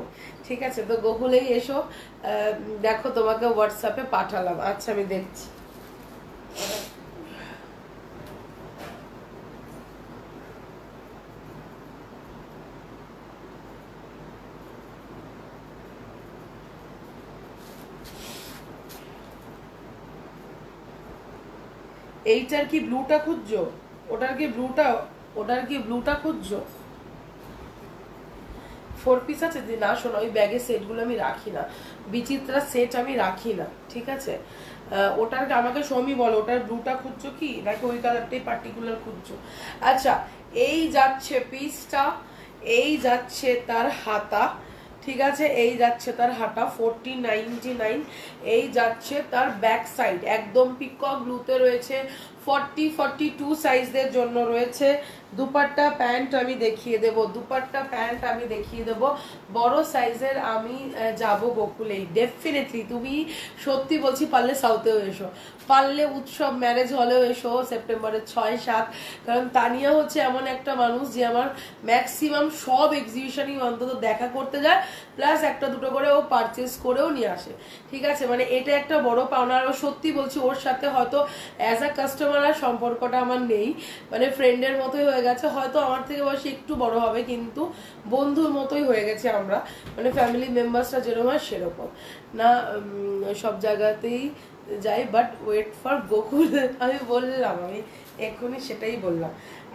ঠিক আছে, তো গোকুলেই এসো। দেখো, তোমাকে হোয়াটসঅ্যাপে পাঠালাম। আচ্ছা, আমি দেখছি। এইটার কি ব্লুটা খুঁজছো? ওটার কি ব্লুটা খুঁজছো? 4 পিস আছে না? শোনো, ওই ব্যাগের সেটগুলো আমি রাখি না, বিচিত্রা সেট আমি রাখি না। ঠিক আছে, ওটার আমাকে সৌমি বলো, ওটার ব্লুটা খুঁজছো কি, নাকি ওই কালারটাই পার্টিকুলার খুঁজছো? আচ্ছা, এই যাচ্ছে পিসটা, এই যাচ্ছে তার হাতা। ঠিক আছে, এই যাচ্ছে তার হাতা 1499। এই যাচ্ছে তার ব্যাক সাইড, একদম পিকক ব্লুতে রয়েছে, 40-42 সাইজদের জন্য রয়েছে। দুপাট্টা প্যান্ট আমি দেখিয়ে দেব, দুপাট্টা প্যান্ট আমি দেখিয়ে দেব। বড় সাইজের আমি যাব গোকুলেই ডেফিনেটলি। তুমি সত্যি বলছি, পারলে সাউথেও এসো, পারলে উৎসব ম্যারেজ হলেও এসো সেপ্টেম্বরের 6-7। কারণ তানিয়া হচ্ছে এমন একটা মানুষ যে আমার ম্যাক্সিমাম সব এক্সিবিশনই অন্তত দেখা করতে যায়, প্লাস একটা দুটো করে ও পারচেস করেও নিয়ে আসে। ঠিক আছে, মানে এটা একটা বড় পাওনা। আর সত্যি বলছি, ওর সাথে হয়তো অ্যাজ আ কাস্টমার আর সম্পর্কটা আমার নেই, মানে ফ্রেন্ডের মতোই হয়ে গেছে। হয়তো আমার থেকে বয়সে একটু বড় হবে, কিন্তু বন্ধুর মতোই হয়ে গেছে আমরা, মানে ফ্যামিলি মেম্বার্সরা যেরকম হয় সেরকম না। সব জায়গাতেই যাই, বাট ওয়েট ফর গোকুল। আমি বললাম, আমি এক্ষুনি সেটাই বললাম।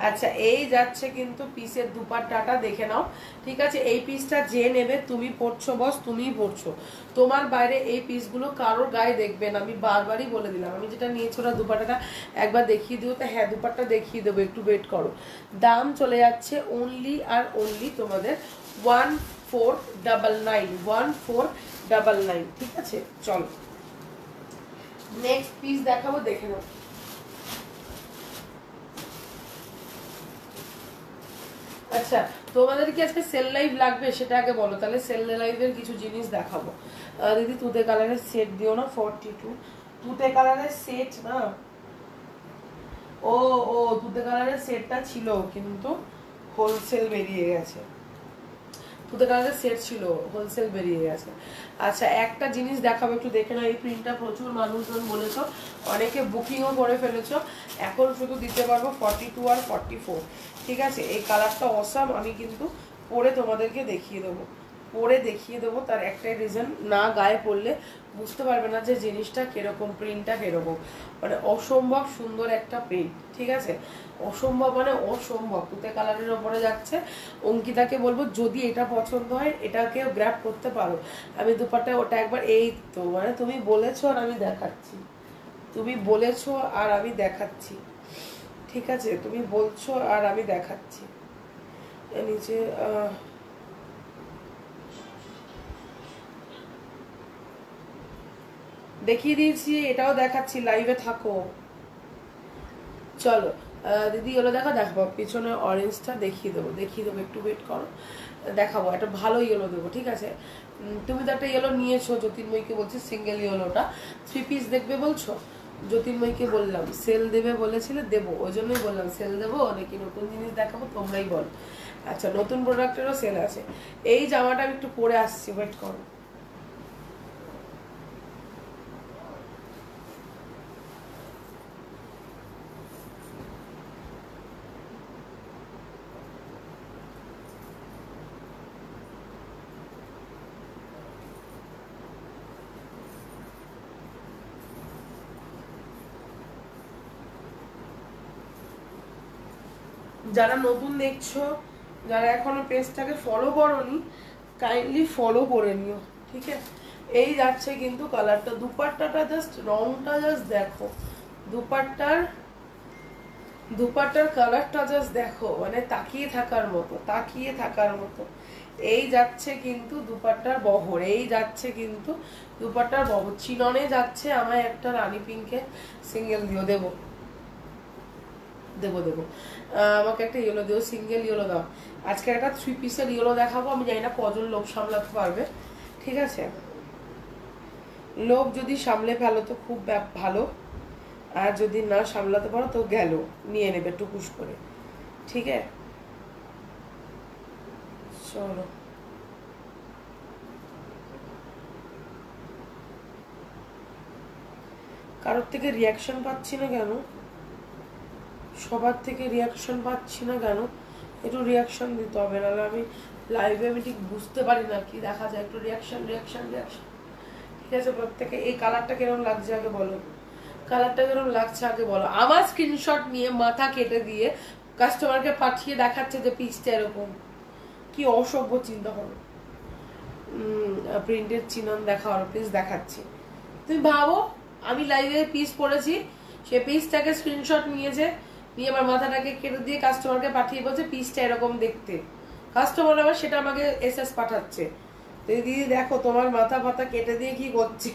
আচ্ছা, এই যাচ্ছে কিন্তু পিসের দুপাট্টাটা দেখে নাও। ঠিক আছে, এই পিসটা যে নেবে, তুমি পরছো বস, তুমিই পরছো, তোমার বাইরে এই পিসগুলো কারোর গায়ে দেখবে না। আমি বারবারই বলে দিলাম, আমি যেটা নিয়েছি ওটা দুপাট্টাটা একবার দেখিয়ে দিও। তো হ্যাঁ, দুপাট্টা দেখিয়ে দেবো, একটু ওয়েট করো। দাম চলে যাচ্ছে অনলি আর অনলি তোমাদের 1499, 1499। ঠিক আছে, চলো নেক্সট পিস দেখাবো, দেখে নাও। আচ্ছা, তোমাদের কি আজকে সেল লাইভ লাগবে সেটা আগে বলো, তাহলে সেল লাইভের কিছু জিনিস দেখাবো। দিদি তুতে কালারের সেট দিও না, 42 তুতে কালারের সেট না। ও ও তুতে কালারের সেটটা ছিল, কিন্তু হোলসেল বেরিয়ে গেছে। তুতে কালারের সেট ছিল, হোলসেল বেরিয়ে গেছে। আচ্ছা, একটা জিনিস দেখাবো, একটু দেখে নাও। এই প্রিন্টটা প্রচুর মানুষজন বলেছো, অনেকে বুকিংও করে ফেলেছো। এখন শুধু দিতে পারবো 42 আর 44। ঠিক আছে, এই কালারটা অসাম। আমি কিন্তু পরে তোমাদেরকে দেখিয়ে দেবো, পরে দেখিয়ে দেবো। তার একটাই রিজন, না গায়ে পড়লে বুঝতে পারবে না যে জিনিসটা কিরকম, প্রিন্টটা কিরকম। মানে অসম্ভব সুন্দর একটা প্রিন্ট। ঠিক আছে, অসম্ভব মানে অসম্ভব। তুতে কালারের ওপরে যাচ্ছে। অঙ্কিতাকে বলবো, যদি এটা পছন্দ হয় এটাকে গ্র্যাব করতে পারো। আমি দুপাট্টা ওটা একবার, এই তো মানে তুমি বলেছো আর আমি দেখাচ্ছি, তুমি বলেছো আর আমি দেখাচ্ছি। ঠিক আছে, তুমি বলছো আর আমি দেখাচ্ছি। নিচে দেখিয়ে দিয়েছি, এটাও দেখাচ্ছি, লাইভে থাকো। চলো দিদি, ইয়েলো দেখো, দেখো পিছনে অরেঞ্জটা দেখিয়ে দেবো, দেখিয়ে দেবো, একটু ওয়েট করো, দেখাবো। একটা ভালো ইয়েলো দেবো। ঠিক আছে, তুমি তো একটা ইয়েলো নিয়েছো, জ্যোতির্ময়ীকে বলছি সিঙ্গেল ইয়েলোটা 3 পিস দেখবে বলছো। জ্যোতির্ময়ীকে বললাম সেল দেবে বলেছিলে, দেবো, ওই জন্যই বললাম সেল দেবো নাকি নতুন জিনিস দেখাবো, তোমরাই বলো। আচ্ছা, নতুন প্রোডাক্টেরও সেল আছে। এই জামাটা আমি একটু পরে আসছি, ওয়েট করো। যারা নতুন দেখছো, যারা এখনো পেজটাকে ফলো করোনি, কাইন্ডলি ফলো করে নিও। ঠিক আছে, এই যাচ্ছে কিন্তু কালারটা। দুপাট্টাটা জাস্ট, রংটা জাস্ট দেখো, দুপাট্টার দুপাট্টার কালারটা জাস্ট দেখো, মানে তাকিয়ে থাকার মতো, তাকিয়ে থাকার মতো। এই যাচ্ছে কিন্তু দুপাট্টার বহর, এই যাচ্ছে কিন্তু দুপাট্টার বহর। চিননে যাচ্ছে। আমায় একটা রানী পিঙ্কে সিঙ্গেল দিও, দেবো দেবো দেবো। আমাকে একটা ইয়েলো দিও, সিঙ্গেল ইয়েলো দাও। আজকে একটা 3 পিসের ইয়েলো দেখাবো। আমি জানি না কজন লোক সামলাতে পারবে। ঠিক আছে, লোক যদি সামলে ফেলো তো খুব ভালো, আর যদি না সামলাতে পারো তো গেল, নিয়ে নেবে টুকুস করে। ঠিক আছে, চলো। কারোর থেকে রিয়াকশন পাচ্ছি না কেন, সবার থেকে রিয়াকশন পাচ্ছি না কেন? একটু রিয়াকশন দিতে হবে, নাহলে আমি লাইভে আমি ঠিক বুঝতে পারি না কি দেখা যায়। একটু রিয়াকশন রিয়াকশন রিয়াকশন। ঠিক আছে, প্রত্যেকে এই কালারটা কিরকম লাগছে আগে বলো, কালারটা কিরকম লাগছে আগে বলো। আমার স্ক্রিনশট নিয়ে মাথা কেটে দিয়ে কাস্টমারকে পাঠিয়ে দেখাচ্ছে যে পিসটা এরকম। কি অসভ্য চিন্তা করো। প্রিন্টের চিনন দেখাও, প্লিজ দেখাচ্ছি। তুমি ভাবো, আমি লাইভে পিস পড়েছি, সে পিসটাকে স্ক্রিনশট নিয়েছে, নিয়ে আমার মাথাটাকে কেটে দিয়ে কাস্টমারকে পাঠিয়ে বলছে পিসটা এরকম দেখতে। কাস্টমার আবার সেটা আমাকে এসএস পাঠাচ্ছে, দিদি দেখো তোমার মাথা ফাতা কেটে দিয়ে কি করছে।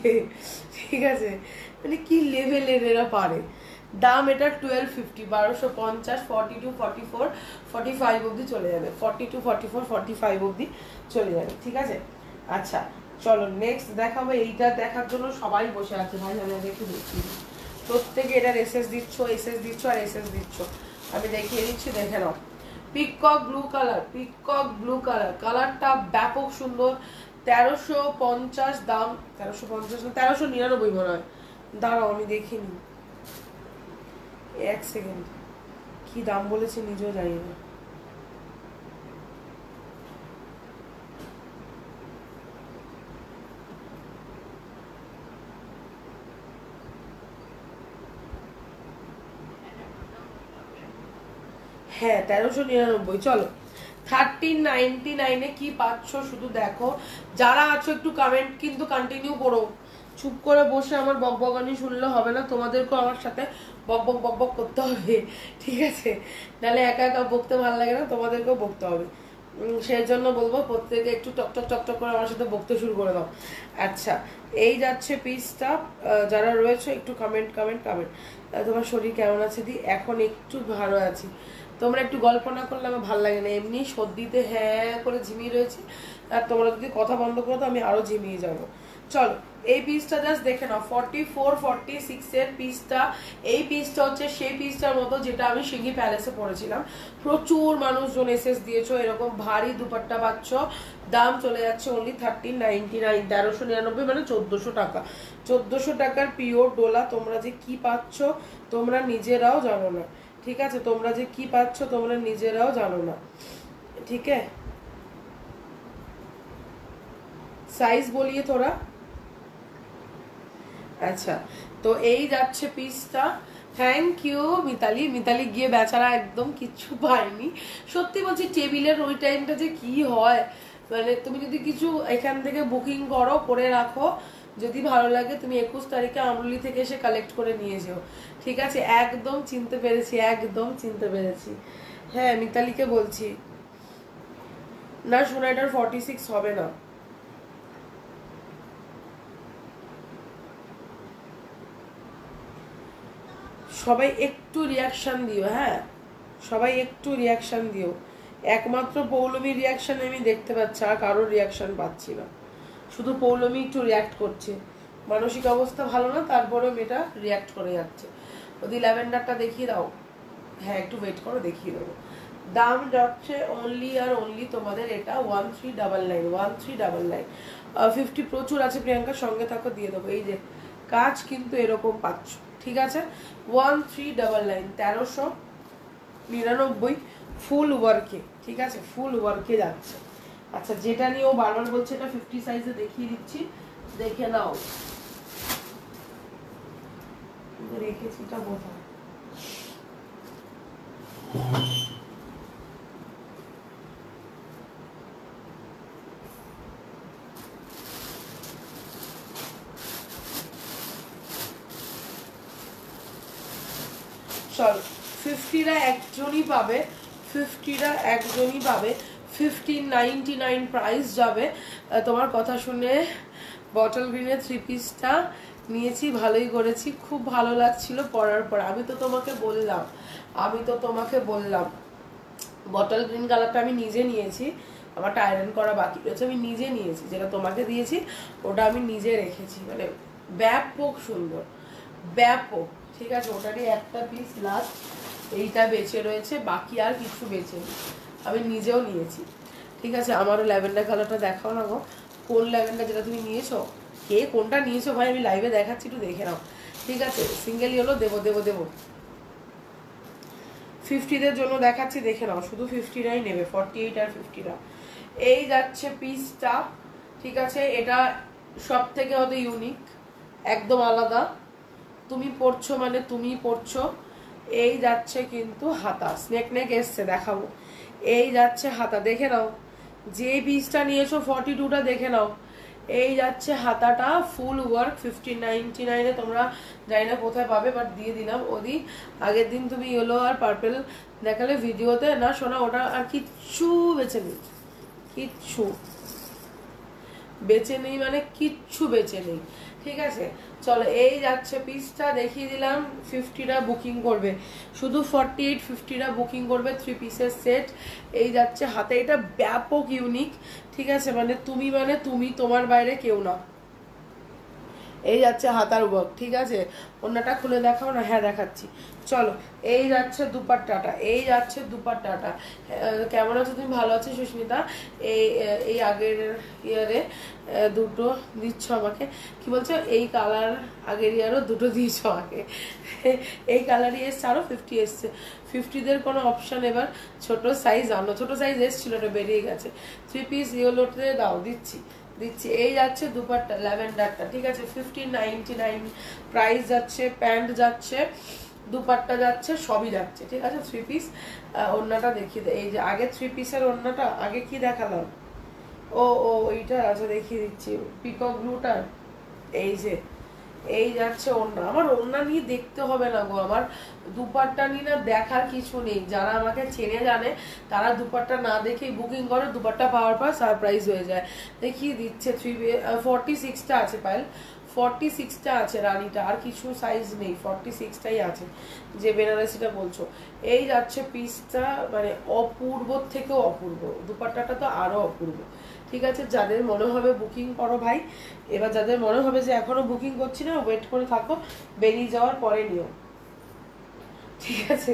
ঠিক আছে, মানে কি লেভেলের এরা পারে। দাম এটা 1250, 1250, 42, 44, 45 অবধি চলে যাবে, 42, 44, 45 অবধি চলে যাবে, ঠিক আছে। আচ্ছা চলো নেক্সট দেখাবো। এইটা দেখার জন্য সবাই বসে আছে ভাই, আমি একটু দেখি, প্রত্যেকে এটার এসএস দিচ্ছ, এসএস দিচ্ছ আর এসএস দিচ্ছ, আমি দেখিয়ে দিচ্ছি, দেখে নাও। Peacock blue colour, peacock blue colour, কালারটা ব্যাপক সুন্দর। 1350 দাম, 1350 না 1399 মনে হয়, দাঁড়াও আমি দেখিনি, এক সেকেন্ড, কি দাম বলেছে নিজেও জানি না। হ্যাঁ 1399। চলো 1399 কি পাচ্ছ শুধু দেখো, যারা আছো একটু কমেন্ট কিন্তু কন্টিনিউ করো, চুপ করে বসে আমার বকবকানি শুনলে হবে না, তোমাদেরকেও আমার সাথে বকবক বকবক করতে হবে, ঠিক আছে, নাহলে একা একা বকতে ভালো লাগে না, তোমাদেরকেও বকতে হবে। সেই জন্য বলবো প্রত্যেকে একটু টকটক টকটক করে আমার সাথে বকতে শুরু করে দাও। আচ্ছা এই যাচ্ছে পিসটা, যারা রয়েছে একটু কমেন্ট কমেন্ট কমেন্ট। তোমার শরীর কেমন আছে দি? এখন একটু ভালো আছি, তোমরা একটু গল্প না করলে আমার ভালো লাগে না, এমনি সর্দিতে হ্যাঁ করে ঝিমিয়ে রয়েছে, আর তোমরা যদি কথা বন্ধ করো তো আমি আরো ঝিমিয়ে যাবো। চলো এই পিসটা জাস্ট দেখে নাও, 44, 46 এর পিসটা। এই পিসটা হচ্ছে সেই পিসটার মতো যেটা আমি সিঙ্গি প্যালেসে পরেছিলাম, প্রচুর মানুষজন এসএস দিয়েছো, এরকম ভারী দুপাট্টা পাচ্ছ, দাম চলে যাচ্ছে অনলি 1399, 1399 মানে 1400 টাকা, 1400 টাকার পিওর ডোলা। তোমরা যে কি পাচ্ছ তোমরা নিজেরাও জানো না, ঠিক আছে, তোমরা যে কি পাচ্ছ তোমরা নিজেরাও জানো না, ঠিক আছে। সাইজ বলিয়ে তোরা। আচ্ছা তো এই যাচ্ছে পিসটা, থ্যাংক ইউ মিতালি। মিতালি গিয়ে বেচারা একদম কিচ্ছু পায়নি, সত্যি বলছি টেবিলের ওই টাইমটা যে কি হয়, মানে তুমি যদি কিছু এখান থেকে বুকিং করো করে রাখো, যদি ভালো লাগে তুমি 21 তারিখে আমরুলি থেকে এসে কালেক্ট করে নিয়ে যেও, ঠিক আছে। একদম চিনতে পেরেছি, একদম চিনতে পেরেছি, হ্যাঁ মিতালিকে বলছি না, শোনা এটার 46 হবে না। সবাই একটু রিয়াকশন দিও, হ্যাঁ সবাই একটু রিয়াকশন দিও, একমাত্র পৌলমীর রিয়াকশন আমি দেখতে পাচ্ছি, আর কারোর রিয়াকশন পাচ্ছি না, শুধু পৌলমী একটু রিয়াক্ট করছে, মানসিক অবস্থা ভালো না তারপরেও মেয়েটা রিয়াক্ট করে যাচ্ছে। ওদি ল্যাভেন্ডারটা দেখিয়ে দাও, হ্যাঁ একটু ওয়েট করো দেখিয়ে দেবো। দাম যাচ্ছে অনলি আর অনলি তোমাদের এটা 1399, 1399, 50 প্রচুর আছে প্রিয়াঙ্কার সঙ্গে থাকো দিয়ে দেবো। এই যে কাজ কিন্তু এরকম পাচ্ছ, ঠিক আছে, 1399, 1399 ফুল ওয়ার্কে, ঠিক আছে, ফুল ওয়ার্কে যাচ্ছে। আচ্ছা যেটা নিয়ে ও বারবার বলছে এটা 50 সাইজে দেখিয়ে দিচ্ছি, দেখে নাও, রেখেছি এটা বোঝা। চল 50টা একজনই পাবে, 50টা একজনই পাবে, 1599 প্রাইস যাবে। তোমার কথা শুনে বটল গ্রিনের 3 পিসটা নিয়েছি, ভালোই করেছি, খুব ভালো লাগছিল পরার পর। আমি তো তোমাকে বললাম বটল গ্রিন কালারটা আমি নিজে নিয়েছি, আমার আয়রন করা বাকি রয়েছে, আমি নিজে নিয়েছি, যেটা তোমাকে দিয়েছি ওটা আমি নিজে রেখেছি, মানে ব্যাপক সুন্দর, ব্যাপক, ঠিক আছে। ওটারই একটা পিস লাস্ট এইটা বেঁচে রয়েছে, বাকি আর কিছু বেঁচে নেই, আমি নিজেও নিয়েছি, ঠিক আছে। আমারও ল্যাভেন্ডার কালারটা দেখাও না গো, কোন ল্যাভেন্ডার যেটা তুমি নিয়েছো, কে কোনটা নিয়েছো ভাই, আমি লাইভে দেখাচ্ছি, একটু দেখে নাও, ঠিক আছে। সিঙ্গেল হলো দেবো দেবো দেবো, 50দের জন্য দেখাচ্ছি, দেখে নাও, শুধু 50টাই নেবে, 48 আর 50টা। এই যাচ্ছে পিসটা, ঠিক আছে, এটা সব থেকে হয়তো ইউনিক, একদম আলাদা, তুমি পড়ছো মানে তুমি পড়ছো। এই যাচ্ছে কিন্তু হাতা, স্নেক নেক এসছে দেখাবো, এই যাচ্ছে হাতা, দেখে নাও, যে পিসটা নিয়েছো 42টা দেখে নাও, এই যাচ্ছে হাতাটা ফুল ওয়ার্ক, 1599 তোমরা জানি না কোথায় পাবে, বাট দিয়ে দিলাম। ওদি আগের দিন তুমি ইয়েলো আর পার্পেল দেখালে ভিডিওতে, না শোনা ওটা আর কিচ্ছু বেছে নেই, কিচ্ছু বেঁচে নেই মানে কিচ্ছু বেঁচে নেই, ঠিক আছে। চলো এই যাচ্ছে পিসটা, দেখিয়ে দিলাম। 50টা বুকিং করবে, শুধু 48 50টা বুকিং করবে 3 পিসের সেট। এই যাচ্ছে হাতে, এটা ব্যাপক ইউনিক, ঠিক আছে, মানে তুমি তোমার বাইরে কেউ না। এই যাচ্ছে হাতার ওয়ার্ক, ঠিক আছে। ওন্নাটা খুলে দেখাও না, হ্যাঁ দেখাচ্ছি। চলো এই যাচ্ছে দুপাট্টাটা, এই যাচ্ছে দুপাট্টাটা। কেমন আছো তুমি? ভালো আছো সুস্মিতা? এই আগের ইয়ারে দুটো দিচ্ছ আমাকে, কি বলছো, এই কালার আগের ইয়ারও দুটো দিয়েছো আমাকে। এই কালারই এসছে, আরো 50 এসছে। 50দের কোনো অপশন এবার ছোট সাইজ আনো, ছোট সাইজ এসছিল, এটা বেরিয়ে গেছে। 3 পিস ইয়েলোতে দাও, দিচ্ছি। এই যাচ্ছে দুপাট্টা ল্যাভেন্ডারটা, ঠিক আছে, 1599 প্রাইস যাচ্ছে। প্যান্ট যাচ্ছে, দুপাট্টা যাচ্ছে, সবই যাচ্ছে, ঠিক আছে। 3 পিস। ওড়নাটা দেখিয়ে দে, এই যে আগে 3 পিসের ওড়নাটা আগে কি দেখালাম, ও এইটা আছে, দেখিয়ে দিচ্ছি, পিকক ব্লুটা। এই যে এই যাচ্ছে ওড়না। আমার ওড়না নিয়ে দেখতে হবে না গো, আমার দুপাট্টা নিয়ে না দেখার কিছু নেই। যারা আমাকে চেনে জানে, তারা দুপাট্টা না দেখেই বুকিং করে, দুপাট্টা পাওয়ার পর সারপ্রাইজ হয়ে যায়। দেখিয়ে দিচ্ছে 46টা আছে পায়েল, 46টা আছে রানীটা, আর কিছু সাইজ নেই, 46টাই আছে, যে বেনারসিটা বলছো। এই যাচ্ছে পিসটা, মানে অপূর্ব থেকেও অপূর্ব, দুপাট্টাটা তো আরো অপূর্ব, ঠিক আছে। যাদের মনে হবে বুকিং করো ভাই। এবার যাদের মনে হবে যে এখনো বুকিং করছি না, ওয়েট করে থাকো, বেরিয়ে যাওয়ার পরে নিও, ঠিক আছে।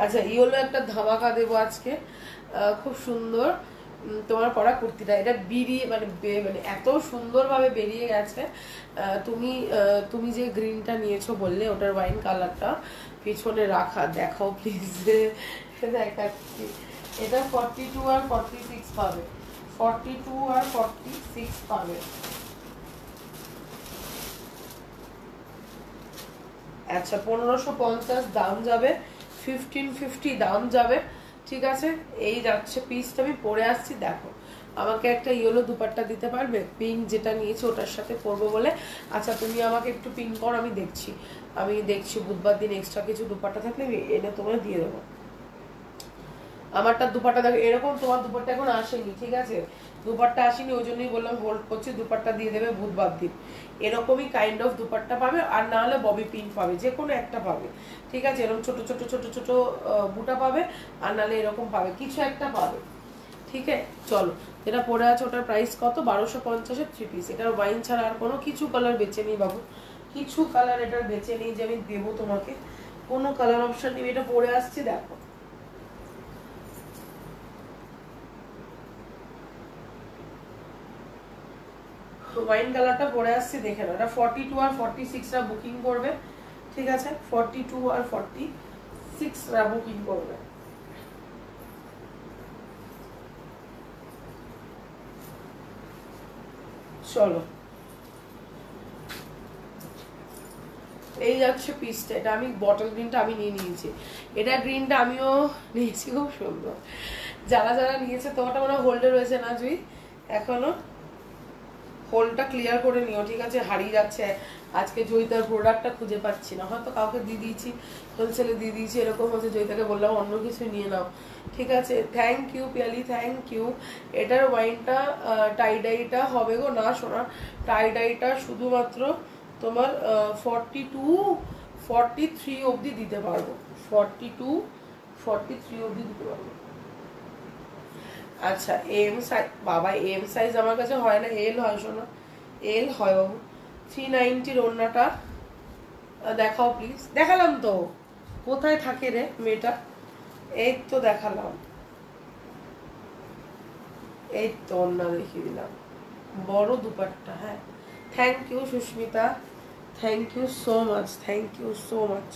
আচ্ছা ইয়েলো একটা ধামাকা দেবো আজকে, খুব সুন্দর তোমার পরা কুর্তিটা, এটা বেরিয়ে মানে এত সুন্দরভাবে বেরিয়ে গেছে। তুমি যে গ্রিনটা নিয়েছো বললে, ওটার ওয়াইন কালারটা পিছনে রাখা, দেখাও প্লিজ। দেখাচ্ছি, এটা 42 আর 46 পাবে, 42 আর 46 পাবে। আচ্ছা 1550 দাম যাবে, 1550 দাম যাবে, ঠিক আছে। এই যাচ্ছে পিসটা, আমি পরে আসছি, দেখো। আমাকে একটা ইয়েলো দুপাট্টা দিতে পারবে, পিঙ্ক যেটা নিয়েছে ওটার সাথে পরবো বলে। আচ্ছা তুমি আমাকে একটু পিঙ্ক কর, আমি দেখছি বুধবার দিন এক্সট্রা কিছু দুপাট্টা থাকলে আমি এনে তোমার দিয়ে দেবো। আমারটা দুপাট্টা দেখো এরকম, তোমার দুপাট্টা এখন আসেনি, ঠিক আছে, দুপাট্টা আসেনি, ওই জন্যই বললাম হোল্ড করছি, দুপাট্টা দিয়ে দেবে বুধবার দিন। এরকমই কাইন্ড অফ দুপাট্টা পাবে, আর না হলে ববি পিন পাবে, যে কোনো একটা পাবে, ঠিক আছে। এরকম ছোট ছোট ছোট ছোট বুটা পাবে, আর নাহলে এরকম পাবে, কিছু একটা পাবে, ঠিক আছে। চলো যেটা পরে আছে ওটার প্রাইস কত, 1250-এর 3 পিস। এটার ওয়াইন ছাড়া আর কোনো কিছু কালার বেছে নেই বাবু, কিছু কালার এটার বেছে নেই যে আমি দেবো তোমাকে, কোনো কালার অপশন নেই। এটা পরে আসছি, দেখো। ওয়াইন কালারটা পরে আসছে, দেখে নাও। এটা 42 আর 46রা বুকিং করবে, ঠিক আছে, 42 আর 46রা বুকিং করবে। চলো এই যাচ্ছে পিসটা, এটা আমি বটল গ্রিনটা আমি নিয়ে নিয়েছি, এটা গ্রিনটা আমিও নিয়েছি, খুব সুন্দর। যারা যারা নিয়েছে তোমারটা মনে হোল্ডে রয়েছে না জুই, এখনো হোলটা ক্লিয়ার করে নিও, ঠিক আছে, হারিয়ে যাচ্ছে। আজকে জয়িতার প্রোডাক্টটা খুঁজে পাচ্ছি না, হয়তো কাউকে দিয়ে দিয়েছি, হোলসেলে দিয়ে দিয়েছি, এরকম হচ্ছে। জয়িতাকে বললাম অন্য কিছু নিয়ে নাও, ঠিক আছে। Thank you Piyali, thank you. এটার ওয়াইনটা টাইডাইটা হবে গো না শোনা, টাইডাইটা শুধুমাত্র তোমার 43 অবধি দিতে পারবো, 43 অবধি দিতে পারবো। আচ্ছা এম সাইজ, বাবা এম সাইজ আমার কাছে হয় না, এল হয় শোনা, এল হয় বাবু। 390 ওড়নাটা দেখাও প্লিজ। দেখালাম তো, কোথায় থাকে রে মেয়েটা, এই তো দেখালাম, এই তো ওড়না দেখিয়ে দিলাম, বড় দুপাট্টা, হ্যাঁ। Thank you Susmita, thank you so much, thank you so much.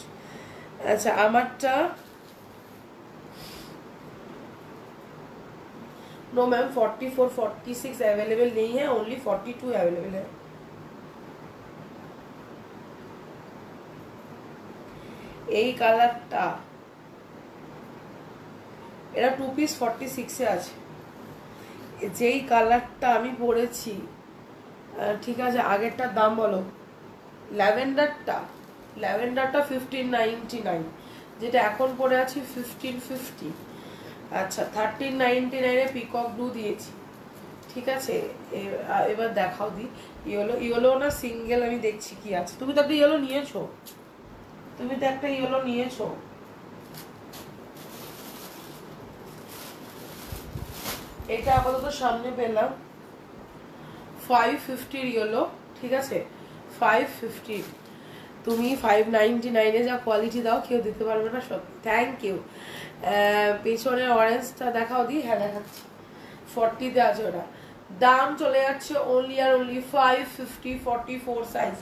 আচ্ছা আমারটা नो मैम 44 46 अवेलेबल नहीं है, ओनली 42 अवेलेबल है। এই কালারটা, এটা 2 পিস 46 এ আছে, যেই কালারটা আমি পরেছি, ঠিক আছে। আগেরটার দাম বলো, ল্যাভেন্ডারটা 1599, যেটা এখন পরে আছি 1550। আচ্ছা 1399 এ পিকক ব্লু দিয়েছি, ঠিক আছে। এবার দেখাও দি ইয়েলো, ইয়েলো না সিঙ্গেল আমি দেখছি কি আছে। তুমি তো একটা ইয়েলো নিয়েছো, তুমি তো একটা ইয়েলো নিয়েছো। এটা আপাতত সামনে পেলাম 550 ইয়েলো, ঠিক আছে 550। তুমি 599 যা কোয়ালিটি দাও কেউ দিতে পারবে না সত্যি, থ্যাংক ইউ। পেছনের অরেঞ্জটা দেখাও দি, হ্যাঁ দেখাচ্ছি 40-তে আছে ওটা। দাম চলে যাচ্ছে অনলি আর অনলি 550, 44 সাইজ,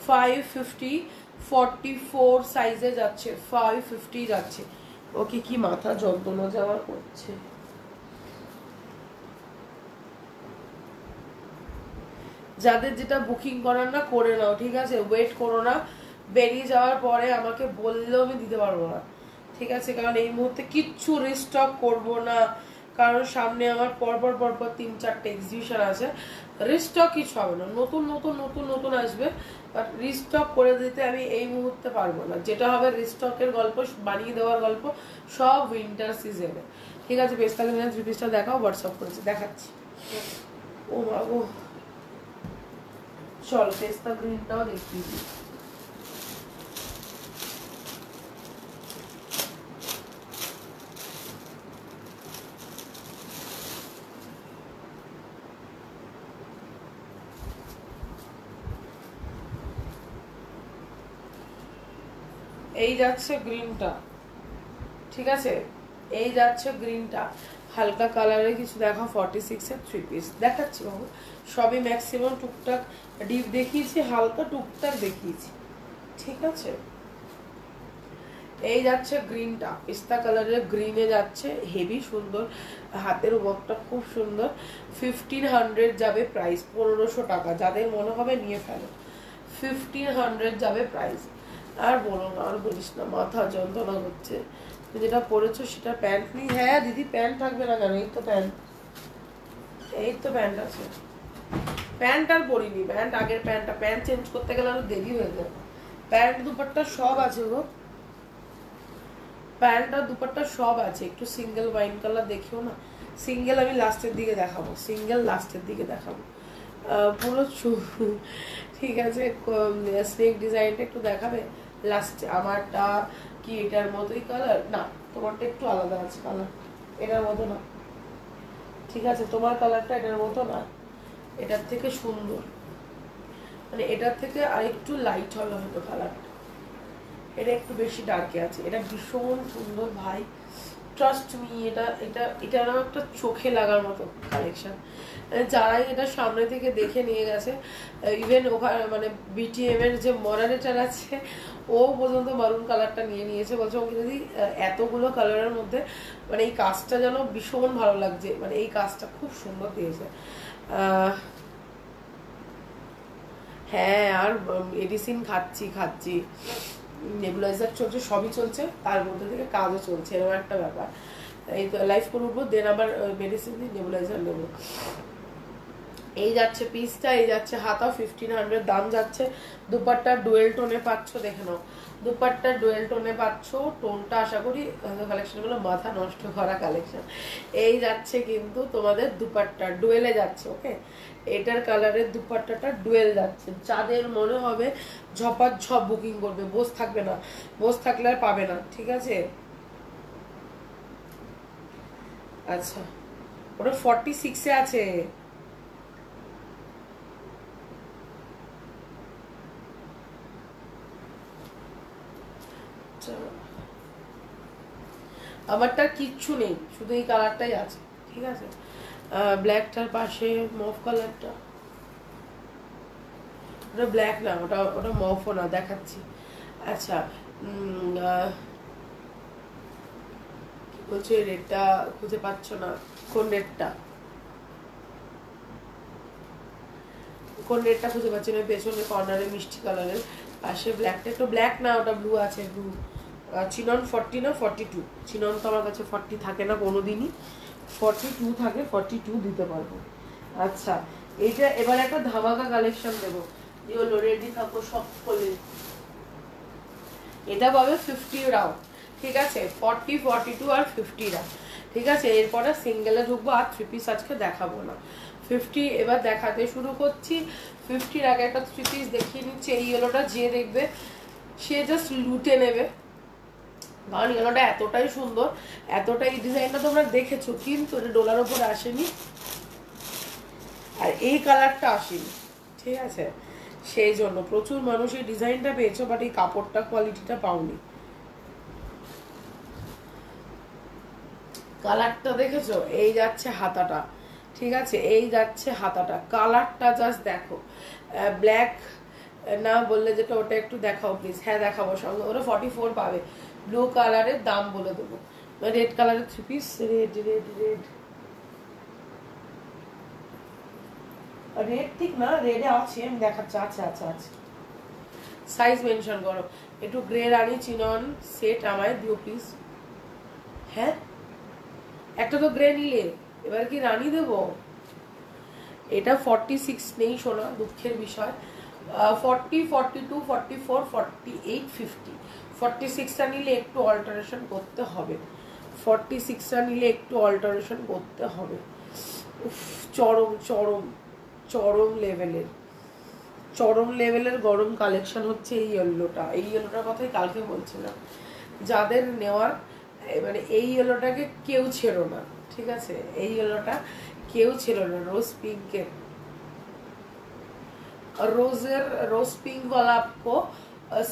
550 44 সাইজে যাচ্ছে, 550 যাচ্ছে। ওকে কি মাথা যন্ত্রণা যাওয়ার করছে। যাদের যেটা বুকিং করার না করে নাও, ঠিক আছে, ওয়েট করো না, বেরিয়ে যাওয়ার পরে আমাকে বললেও আমি দিতে পারবো না, ঠিক আছে, কারণ এই মুহূর্তে কিচ্ছু রিস্টক করব না, কারণ সামনে আমার পরপর 3-4টে এক্সিবিশন আছে, রিস্টক কিছু হবে না, নতুন নতুন নতুন নতুন আসবে, বাট রিস্টক করে দিতে আমি এই মুহূর্তে পারবো না। যেটা হবে রিস্টকের গল্প, বানিয়ে দেওয়ার গল্প সব উইন্টার সিজনে, ঠিক আছে। পেস্তালে 3 পিসটা দেখাও, হোয়াটসঅ্যাপ করেছে, দেখাচ্ছি। ও মা গো, চল পেস্তা গ্রিনটাও দেখিয়ে দিই। এই যাচ্ছে গ্রিনটা, ঠিক আছে, এই যাচ্ছে গ্রিনটা, হালকা কালারের কিছু দেখা 46-এর 3 পিস দেখাচ্ছি বাবু, সবই ম্যাক্সিমাম টুকটাক ডিপ দেখিয়েছি, হালকা টুকটাক দেখিয়েছি, ঠিক আছে। এই যাচ্ছে গ্রিনটা, পিস্তা কালারের গ্রিনে যাচ্ছে, হেভি সুন্দর, হাতের ওয়ার্কটা খুব সুন্দর, 1500 যাবে প্রাইস, 1500 টাকা, যাদের মনে হবে নিয়ে ফেলো, 1500 যাবে প্রাইস। আর বলো না, আর বলিস না, মাথা যন্ত্রণা করছে। যেটা পরেছো সেটা প্যান্ট নেই, হ্যাঁ দিদি প্যান্ট থাকবে না কেন, এই তো প্যান্ট, এই তো প্যান্ট আছে, প্যান্ট আর পরিনি, প্যান্ট আগের প্যান্টটা, প্যান্ট চেঞ্জ করতে গেলে আরো দেরি হয়ে যাবে। প্যান্ট দুপাট্টা সব আছে গো, প্যান্ট আর দুপাট্টা সব আছে, একটু সিঙ্গেল ওয়াইন কালার দেখিও না, সিঙ্গেল আমি লাস্টের দিকে দেখাবো, সিঙ্গেল লাস্টের দিকে দেখাবো, পুরো ঠিক আছে। স্নেক ডিজাইনটা একটু দেখাবে লাস্টে, আমারটা কি এটার মতোই কালার না, তোমারটা একটু আলাদা আছে কালার, এটার মতো না, ঠিক আছে, তোমার কালারটা এটার মতো না, এটার থেকে সুন্দর, মানে এটার থেকে আরেকটু লাইট হবে হয়তো কালারটা, এটা একটু বেশি ডার্কে আছে, এটা ভীষণ সুন্দর ভাই, ট্রাস্ট মি, এটা এটা এটা আমার একটা চোখে লাগার মতো কালেকশন, যারাই এটা সামনে থেকে দেখে নিয়ে গেছে, ইভেন ওখানে মানে বিটিএম এর যে মডারেটর আছে ও পর্যন্ত মারুন কালারটা নিয়ে নিয়েছে, বলছে ওকে যদি এতগুলো কালারের মধ্যে মানে এই কাজটা যেন ভীষণ ভালো লাগছে, মানে এই কাজটা খুব সুন্দর দিয়েছে। হ্যাঁ আর মেডিসিন খাচ্ছি, নেবুলাইজার চলছে, সবই চলছে, তার মধ্যে থেকে কাজও চলছে, এরকম একটা ব্যাপার। এই লাইফ করে উঠবো, দেন আবার মেডিসিন দিয়ে নেবুলাইজার নেবো। এই যাচ্ছে পিসটা, এই যাচ্ছে হাতা, 1500 দাম যাচ্ছে। দুপাট্টা ডুয়েল টোনে পাচ্ছ, দেখে নাও, দুপাট্টা ডুয়েল টোনে পাচ্ছ, টোনটা আশা করি কালেকশনগুলো মাথা নষ্ট করা কালেকশন। এই যাচ্ছে কিন্তু তোমাদের দুপাট্টা ডুয়েলে যাচ্ছে, ওকে, এটার কালারের দুপাট্টাটা ডুয়েল যাচ্ছে, যাদের মনে হবে ঝপাঝপ বুকিং করবে, বস থাকবে না, বস থাকলে আর পাবে না, ঠিক আছে। আচ্ছা ওটা 46-এ আছে, আমারটা কিচ্ছু নেই, শুধু এই কালারটাই আছে, ঠিক আছে। ব্ল্যাকটার পাশে মফ কালারটা, ওটা ব্ল্যাক না, ওটা ওটা মফও না, দেখাচ্ছি। আচ্ছা কি বলছো, এই রেডটা খুঁজে পাচ্ছ না, কোন রেডটা, কোন রেডটা খুঁজে পাচ্ছি না, পেছনে কর্নারে মিষ্টি কালারের, পাশে ব্ল্যাকটা, একটু ব্ল্যাক না, ওটা ব্লু আছে, ব্লু। চিনন 40 না 42, চিনন তো আমার কাছে 40 থাকে না কোনোদিনই, 42 থাকে, 42 দিতে পারবো। আচ্ছা এইটা এবার একটা ধামাকা কালেকশন দেবো, এগুলো রেডি থাকো সব খোলে, এটা পাবে 50 রাউন্ড, ঠিক আছে, 40, 42 আর 50 রাউন্ড, ঠিক আছে। এরপরে সিঙ্গেলে ঢুকবো, আর 3 পিস আজকে দেখাবো না, 50 এবার দেখাতে শুরু করছি। 50-র আগে একটা 3 পিস দেখিয়ে নিচ্ছি। এই ইয়েলোটা যে দেখবে সে জাস্ট লুটে নেবে, কারণ ইয়েলোটা এতটাই সুন্দর, এতটাই ডিজাইনটা তোমরা দেখেছো, কিন্তু এটা ডোলার ওপরে আসেনি আর এই কালারটা আসেনি, ঠিক আছে? সেই জন্য প্রচুর মানুষ এই ডিজাইনটা পেয়েছো, বাট এই কাপড়টা কোয়ালিটিটা পাওনি। কালারটা দেখেছো? এই যাচ্ছে হাতাটা, ঠিক আছে? এই যাচ্ছে হাতাটা, কালারটা জাস্ট দেখো। ব্ল্যাক না বললে যেটা, ওটা একটু দেখাও প্লিজ। হ্যাঁ দেখাবো, সঙ্গে ওরা 44 পাবে। ব্লু কালারের দাম বলে দেবো। রেড কালারের 3 piece, red red red red ঠিক না, রেডে আছে, আমি দেখাচ্ছি। আচ্ছা আচ্ছা আচ্ছা, সাইজ মেনশন করো। একটু গ্রে রানী চিনন সেট আমায় দিও প্লিজ। হ্যাঁ একটা তো গ্রে নিলে, এবার কি রানী দেবো? এটা 46 নেই শোনা, দুঃখের বিষয়। 40, 42, 44, 48, 50। 46টা নিলে একটু অল্টারেশন করতে হবে, 46টা নিলে একটু অল্টারেশন করতে হবে। চরম চরম চরম লেভেলের, চরম লেভেলের গরম কালেকশন হচ্ছে এই ইয়েলোটা। এই ইয়েলোটার কথাই কালকে বলছিলাম, যাদের নেওয়ার, মানে এই ইয়েলোটাকে কেউ ছেড়ো না, ঠিক আছে? এই ইয়েলোটা কেউ ছেড়ো না। रोज पिंक के, रोज पिंक वाला आपको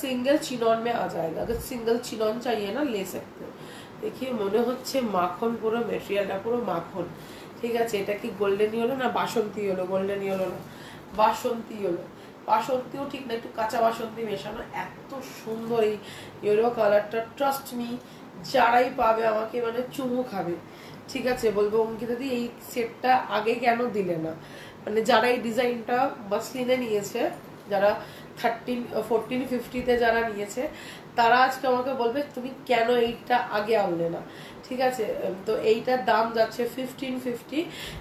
सिंगल चिनॉन में आ जाएगा। अगर सिंगल चिनॉन चाहिए ना ले सकते हो। देखिए মনে হচ্ছে মাখন, পুরো মেটেরিয়ালটা পুরো মাখন, ঠিক আছে? এটা কি গোল্ডেন ইয়েলো না বাসন্তী ইয়েলো? গোল্ডেন ইয়েলো না, বাসন্তী ইয়েলো। বাসন্তীও ঠিক না, একটু কাঁচা বাসন্তী মেশানো। এত সুন্দর এই ইয়েলো কালারটা, ট্রাস্ট মি, যারাই পাবে আমাকে মানে চুমু খাবে, ঠিক আছে? বলবো অঙ্কিতা দি এই সেটটা আগে কেন দিলে না? মানে যারা এই ডিজাইনটা মাসলিনে নিয়েছে, যারা 13, 14, 50-তে যারা নিয়েছে, তারা আজকে আমাকে বলবে তুমি কেন এইটা আগে আনলে না, ঠিক আছে? তো এইটার দাম যাচ্ছে 1550।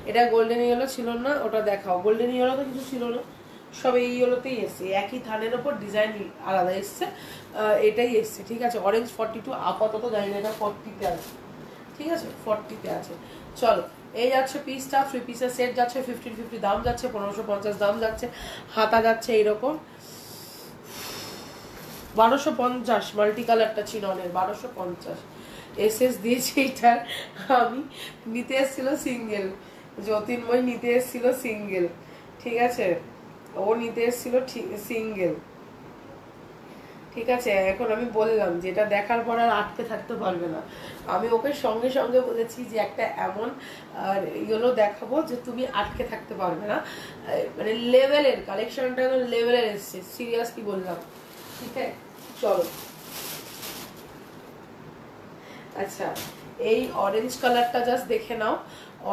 এটা গোল্ডেন ইয়েলো ছিল না, ওটা দেখাও। গোল্ডেন ইয়েলো তো কিছু ছিল না, সব এই ইয়েলোতেই এসছে, একই থানের ওপর ডিজাইন আলাদা এসছে, এটাই এসছে, ঠিক আছে? অরেঞ্জ 42 আপাতত জানি না, এটা 40-তে আছে, ঠিক আছে? 40-তে আছে। চলো এই যাচ্ছে পিসটা, 3 পিসের সেট যাচ্ছে 1550, দাম যাচ্ছে 1550, দাম যাচ্ছে। হাতা যাচ্ছে এইরকম 1250, মাল্টি কালারটা চিননের 1250 এসএস দিয়েছি। এটার আমি নিতে এসেছিল সিঙ্গেল, জ্যোতির্ময় নিতে এসেছিল সিঙ্গেল, ঠিক আছে? ও নিতে এসেছিল সিঙ্গেল, ঠিক আছে? এখন আমি বললাম যেটা দেখার পর আর আটকে থাকতে পারবে না। আমি ওকে সঙ্গে সঙ্গে বলেছি যে একটা এমন ইয়েলো দেখাবো যে তুমি আটকে থাকতে পারবে না, মানে লেভেলের কালেকশনটা লেভেলের এসছে, সিরিয়াসলি বললাম, ঠিক আছে? চলো আচ্ছা, এই অরেঞ্জ কালারটা জাস্ট দেখে নাও।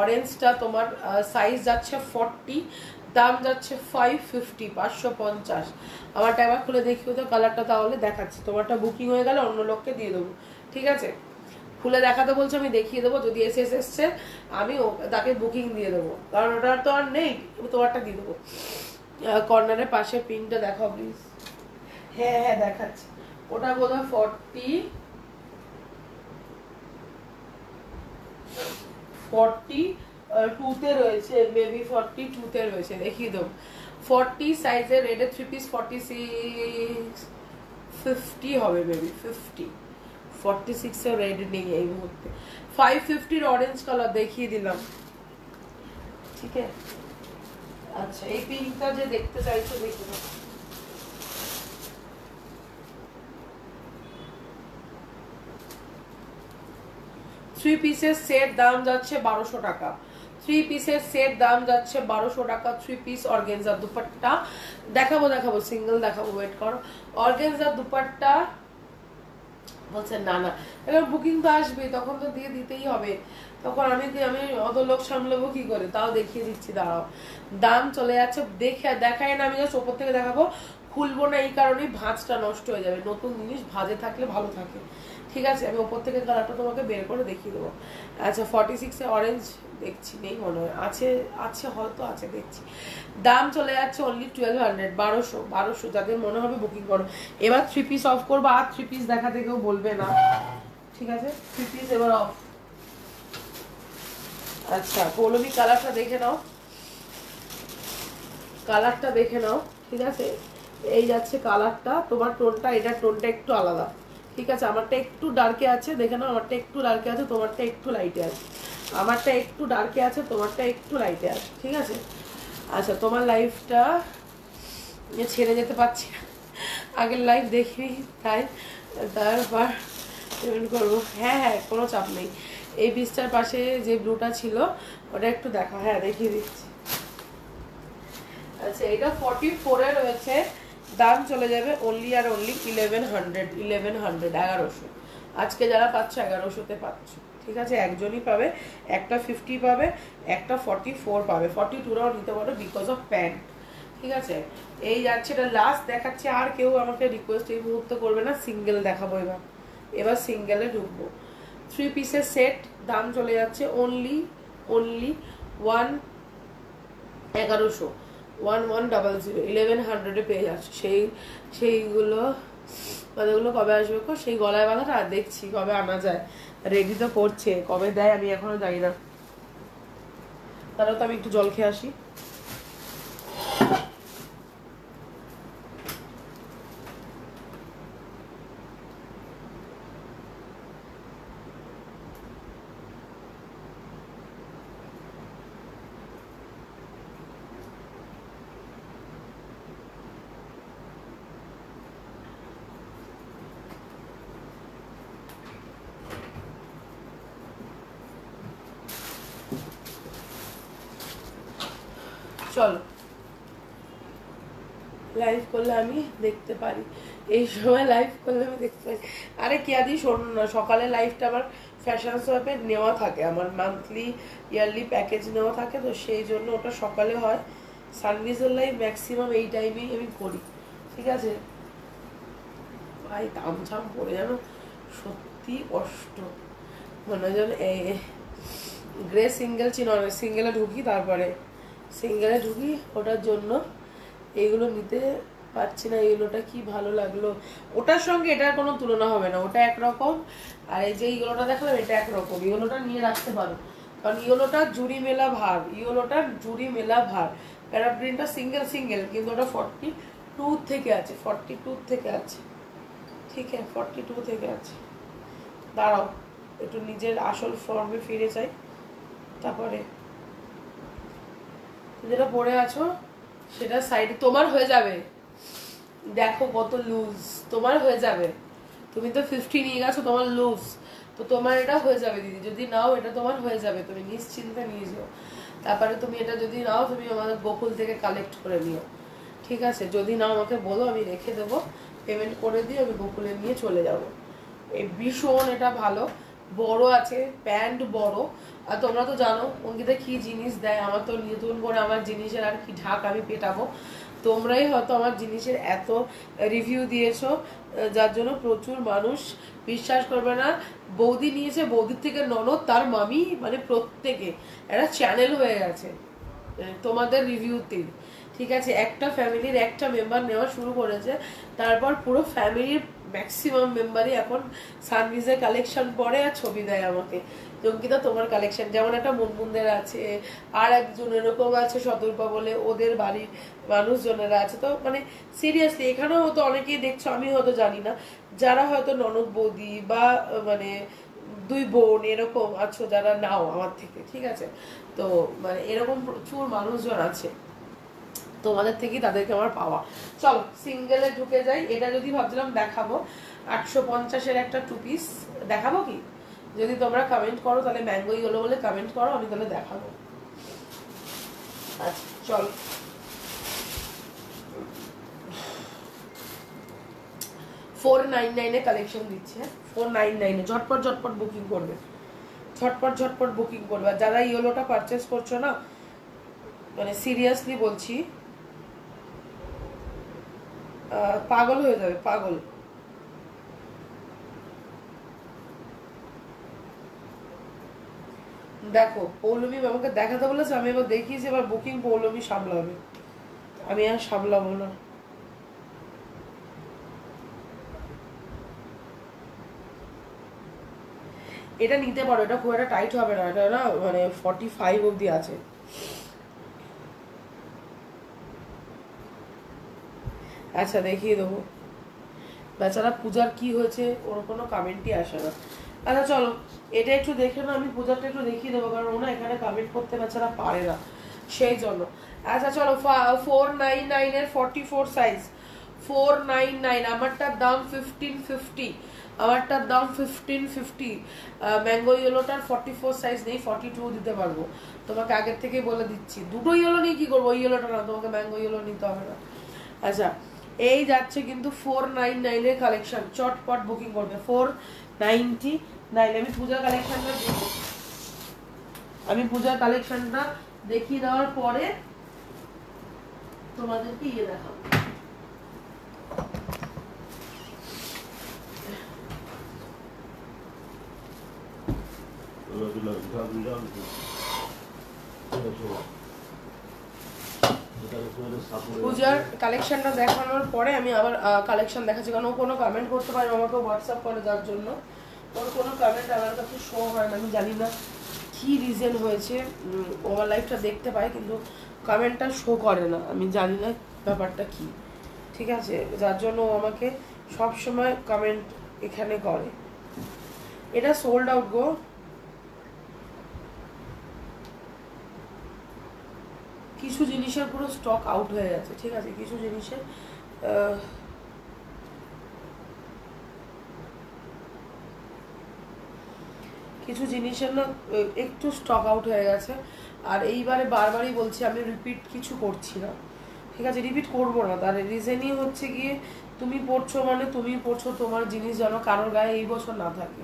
অরেঞ্জটা তোমার সাইজ যাচ্ছে 40, দাম যাচ্ছে 550, 550। আমারটা একবার খুলে দেখিও তো কালারটা, তাহলে দেখাচ্ছি। তোমারটা বুকিং হয়ে গেলে অন্য লোককে দিয়ে দেবো, ঠিক আছে? খুলে দেখাতে বলছো, আমি দেখিয়ে দেবো। যদি এসছে আমি তাকে বুকিং দিয়ে দেবো, কারণ ওটা তো আর নেই, তোমারটা দিয়ে দেবো। কর্নারের পাশে পিনটা দেখাও প্লিজ। হ্যাঁ হ্যাঁ দেখাচ্ছি। ওটা বোধহয় 42-তে রয়েছে, বেবি 42-তে রয়েছে, দেখিয়ে দেবো। 40 সাইজের রেডের 3 পিস 46, 50 হবে বেবি, 50। 46 এর রেড নেই এই মুহূর্তে। 550-র অরেঞ্জ কালার দেখিয়ে দিলাম, ঠিক আছে? আচ্ছা এই পিঙ্কটা যে দেখতে চাইছো দেখে নাও। 3 পিসের সেট দাম যাচ্ছে 1200 টাকা। 3 পিসের সেট দাম যাচ্ছে 1200 টাকা। 3 পিস অর্গানজা দুপাট্টা দেখাবো, সিঙ্গেল দেখাবো, ওয়েট করো। অর্গানজা দুপাট্টা বলছে না না, এবার বুকিং তো আসবে, তখন তো দিয়ে দিতেই হবে। তখন আমি অত লোক সামলাবো কি করে? তাও দেখিয়ে দিচ্ছি, দাঁড়াও। দাম চলে যাচ্ছে, দেখাই না, আমি জাস্ট ওপর থেকে দেখাবো, খুলবো না এই কারণেই ভাঁজটা নষ্ট হয়ে যাবে। নতুন জিনিস ভাঁজে থাকলে ভালো থাকে, ঠিক আছে? আমি ওপর থেকে কালারটা তোমাকে বের করে দেখিয়ে দেবো। আচ্ছা 46-এ অরেঞ্জ দেখছি, নেই মনে হয়, আছে হয়তো আছে, দেখছি। দাম চলে যাচ্ছে অনলি 1200, 1200। যাদের মনে হবে বুকিং করো। এবার 3 পিস অফ করবো, আর 3 পিস দেখাতে কেউ বলবে না, ঠিক আছে? 3 পিস এবার অফ। আচ্ছা পৌলমী কালারটা দেখে নাও, কালারটা দেখে নাও, ঠিক আছে? এই যাচ্ছে কালারটা, তোমার টোনটা, এটার টোনটা একটু আলাদা, ঠিক আছে? আমারটা একটু ডার্কে আছে, দেখে নাও, আমারটা একটু ডার্কে আছে, তোমারটা একটু লাইটে আছে। আমারটা একটু ডার্কে আছে, তোমারটা একটু লাইটে আছে, ঠিক আছে? আচ্ছা, তোমার লাইফটা ছেড়ে যেতে পারছি না, আগের লাইফ দেখিনি তাই, তারপর পেমেন্ট করবো। হ্যাঁ হ্যাঁ, কোনো চাপ নেই। এই পিসটার পাশে যে ব্লুটা ছিল ওটা একটু দেখো। হ্যাঁ, দেখিয়ে দিচ্ছি। আচ্ছা, এটা 44 এ রয়েছে, দাম চলে যাবে অনলি আর অনলি 1100, 1100। আজকে যারা পাচ্ছ 1100-তে পাচ্ছ, ঠিক আছে? একজনই পাবে, একটা 50 পাবে, একটা 44 পাবে, 42রাও নিতে পারো বিকজ অফ প্যান্ট, ঠিক আছে? এই যাচ্ছে, এটা লাস্ট দেখাচ্ছে, আর কেউ আমাকে রিকোয়েস্ট এই মুহূর্তে করবে না, সিঙ্গেল দেখাবো এবার। এবার সিঙ্গেলে ঢুকবো। 3 পিসের সেট, দাম চলে যাচ্ছে অনলি 1100, 1100, 1100-এ পেয়ে যাচ্ছে। সেইগুলো ওগুলো কবে আসবে? সেই গলায় বাঁধাটা দেখছি কবে আনা যায়, রেডি তো করছে, কবে দেয় আমি এখনো জানি না। তাহলে তো আমি একটু জল খেয়ে আসি। চলো, লাইভ করলে আমি দেখতে পারি, এই সময় লাইভ করলে আমি দেখতে পারি। আরে কি আদি, শোন না, সকালে লাইভটা আমার ফ্যাশন শপে নেওয়া থাকে, আমার মান্থলি ইয়ারলি প্যাকেজ নেওয়া থাকে, তো সেই জন্য ওটা সকালে হয়। সানভিজের লাইভ ম্যাক্সিমাম এই টাইমেই আমি করি, ঠিক আছে? ভাই তামঝাম পড়ে যেন সত্যি কষ্ট, মনে যেন গ্রে সিঙ্গেল চিনো, সিঙ্গেলে ঢুকি, তারপরে সিঙ্গেলে ঢুকি, ওটার জন্য এইগুলো নিতে পারছি না। এইগুলোটা কি ভালো লাগলো, ওটার সঙ্গে এটার কোনো তুলনা হবে না, ওটা একরকম, আর এই যে ইয়েলোটা দেখলাম এটা একরকম। ইয়েলোটা নিয়ে রাখতে পারো, কারণ ইয়েলোটা জুড়ি মেলা ভার, ইয়েলোটার জুড়ি মেলা ভার। প্যারাপ্রিনটা সিঙ্গেল সিঙ্গেল, কিন্তু ওটা 42 থেকে আছে, 42 থেকে আছে, ঠিক আছে? 42 থেকে আছে। দাঁড়াও, একটু নিজের আসল ফর্মে ফিরে যাই, তারপরে যেটা পরে আছো সেটা সাইডে তোমার হয়ে যাবে। দেখো কত লুজ, তোমার হয়ে যাবে। তুমি তো 50 নিয়ে গেছো, তোমার লুজ, তো তোমার এটা হয়ে যাবে দিদি। যদি নাও এটা তোমার হয়ে যাবে, তুমি নিশ্চিন্তে নিয়ে যাও। তারপরে তুমি এটা যদি নাও, তুমি আমাদের গোকুল থেকে কালেক্ট করে নিও, ঠিক আছে? যদি নাও আমাকে বলো, আমি রেখে দেবো, পেমেন্ট করে দিয়ে আমি গোকুলে নিয়ে চলে যাব। এই ভীষণ এটা ভালো, বড় আছে, প্যান্ট বড়। আর তোমরা তো জানো অঙ্কিতা কি জিনিস দেয়, আমার তো নতুন করে আমার জিনিসের আর কি ঢাক আমি পেটাবো। তোমরাই হয়তো আমার জিনিসের এত রিভিউ দিয়েছো, যার জন্য প্রচুর মানুষ, বিশ্বাস করবে না, বৌদি নিয়েছে, বৌদির থেকে ননদ, তার মামি, মানে প্রত্যেকে একটা চ্যানেল হয়ে গেছে তোমাদের রিভিউতে, ঠিক আছে? একটা ফ্যামিলির একটা মেম্বার নেওয়া শুরু করেছে, তারপর পুরো ফ্যামিলির ম্যাক্সিমাম মেম্বারই এখন সানভিজের কালেকশন পরে আর ছবি দেয় আমাকে, অঙ্কিতা তোমার কালেকশন। যেমন একটা মুনমুনদের আছে, আর একজন এরকম আছে শতরূপা বলে, ওদের বাড়ির মানুষজনেরা আছে। তো মানে সিরিয়াসলি এখানেও হয়তো অনেকেই দেখছো, আমি হয়তো জানি না, যারা হয়তো ননদ বৌদি বা মানে দুই বোন এরকম আছো যারা নাও আমার থেকে, ঠিক আছে? তো মানে এরকম প্রচুর মানুষজন আছে, তোমাদের থেকেই তাদেরকে আমার পাওয়া। চলো সিঙ্গেলে ঢুকে যাই। এটা যদি ভাবছিলাম দেখাবো, 850-এর একটা 2 পিস দেখাবো কি? যদি তোমরা কমেন্ট করো তাহলে ম্যাঙ্গো ইয়েলো বলে কমেন্ট করো, আমি তাহলে দেখাবো। আচ্ছা চলো, 499-এ কালেকশন দিচ্ছে, 499-এ ঝটপট ঝটপট বুকিং করবে, ঝটপট ঝটপট বুকিং করবে। আর যারা ইয়েলোটা পারচেস করছো না, মানে সিরিয়াসলি বলছি, পাগল হয়ে যাবে, পাগল। দেখো পৌলমী আমাকে দেখাতে বলেছে, আমি এবার দেখিয়েছি, এবার বুকিং পৌলমী সামলাবে, আমি আর সামলাবো না। এটা নিতে পারো, এটা খুব একটা টাইট হবে না, এটা না মানে 45 অবধি আছে। আচ্ছা দেখিয়ে দেবো। বেচারা পূজার কি হয়েছে ওর কোনো কমেন্টই আসে না। আচ্ছা চলো এটা একটু দেখে না, আমি পূজারটা একটু দেখিয়ে দেবো, কারণ ওনা এখানে কমেন্ট করতে বেচারা পারে না সেই জন্য। আচ্ছা চলো 499 এর 44 সাইজ, 499। আমারটার দাম 1550, আমারটার দাম 1550। ম্যাঙ্গো ইয়েলোটার 44 সাইজ নেই, 42 দিতে পারবো, তোমাকে আগের থেকেই বলে দিচ্ছি। দুটো ইয়েলো নিয়ে কি করবো, ওই ইয়েলোটা না, তোমাকে ম্যাঙ্গো ইয়েলো নিতে হবে না। আচ্ছা এই যাচ্ছে কিন্তু 499 এর কালেকশন, চটপট বুকিং করবে 499। আমি পূজার কালেকশনটা দেখি, আমি পূজার কালেকশনটা দেখিয়ে দেওয়ার পরে তোমাদেরকে ইয়ে দেখাবো। পূজার কালেকশনটা দেখানোর পরে আমি আবার কালেকশন দেখাচ্ছি, কারণ ও কোনো কমেন্ট করতে পারে আমাকে হোয়াটসঅ্যাপ করে, যার জন্য ওর কোনো কমেন্ট আমার কাছে শো হয় না। আমি জানি না কি রিজন হয়েছে, ওভার লাইফটা দেখতে পায় কিন্তু কমেন্টটা শো করে না, আমি জানি না ব্যাপারটা কি। ঠিক আছে, যার জন্য ও আমাকে সবসময় কমেন্ট এখানে করে। এটা সোল্ড আউট গো, কিছু জিনিসের পুরো স্টক আউট হয়ে গেছে। ঠিক আছে, কিছু জিনিসের কিছু জিনিসের না একটু স্টক আউট হয়ে গেছে। আর এইবারে বারবারই বলছি, আমি রিপিট কিছু করছি না, ঠিক আছে, রিপিট করবো না। তার রিজনই হচ্ছে গিয়ে তুমি পড়ছো মানে তুমি পড়ছো, তোমার জিনিস যেন কারোর গায়ে এই বছর না থাকে।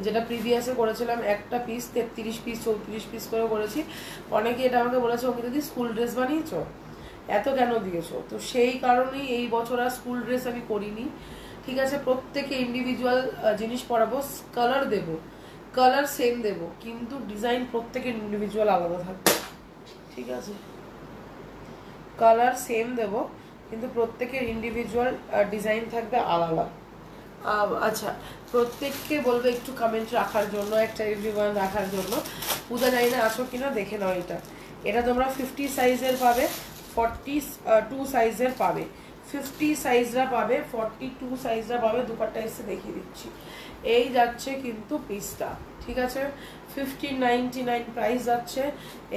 যেটা প্রিভিয়াসে করেছিলাম একটা পিস 33 পিস 34 পিস করে করেছি, অনেকে এটা আমাকে বলেছে ওকে দিদি স্কুল ড্রেস বানিয়েছো, এত কেন দিয়েছো? তো সেই কারণেই এই বছর আর স্কুল ড্রেস আমি করিনি। ঠিক আছে, প্রত্যেকে ইন্ডিভিজুয়াল জিনিস পরাবো, কালার দেবো, কালার সেম দেবো, কিন্তু ডিজাইন প্রত্যেকের ইন্ডিভিজুয়াল আলাদা থাকবে। ঠিক আছে, কালার সেম দেব কিন্তু প্রত্যেকের ইন্ডিভিজুয়াল ডিজাইন থাকবে আলাদা। আচ্ছা প্রত্যেককে বলবো একটু কমেন্ট রাখার জন্য, একটা এভরিওয়ান রাখার জন্য। পূজা জানি না আছো কিনা দেখে নাও। এটা এটা তোমরা 50 সাইজের পাবে, 42 সাইজের পাবে, 50 সাইজরা পাবে, 42 সাইজরা পাবে। দুপাট্টা এসে দেখিয়ে দিচ্ছি। এই যাচ্ছে কিন্তু পিসটা, ঠিক আছে, 1599 প্রাইস যাচ্ছে।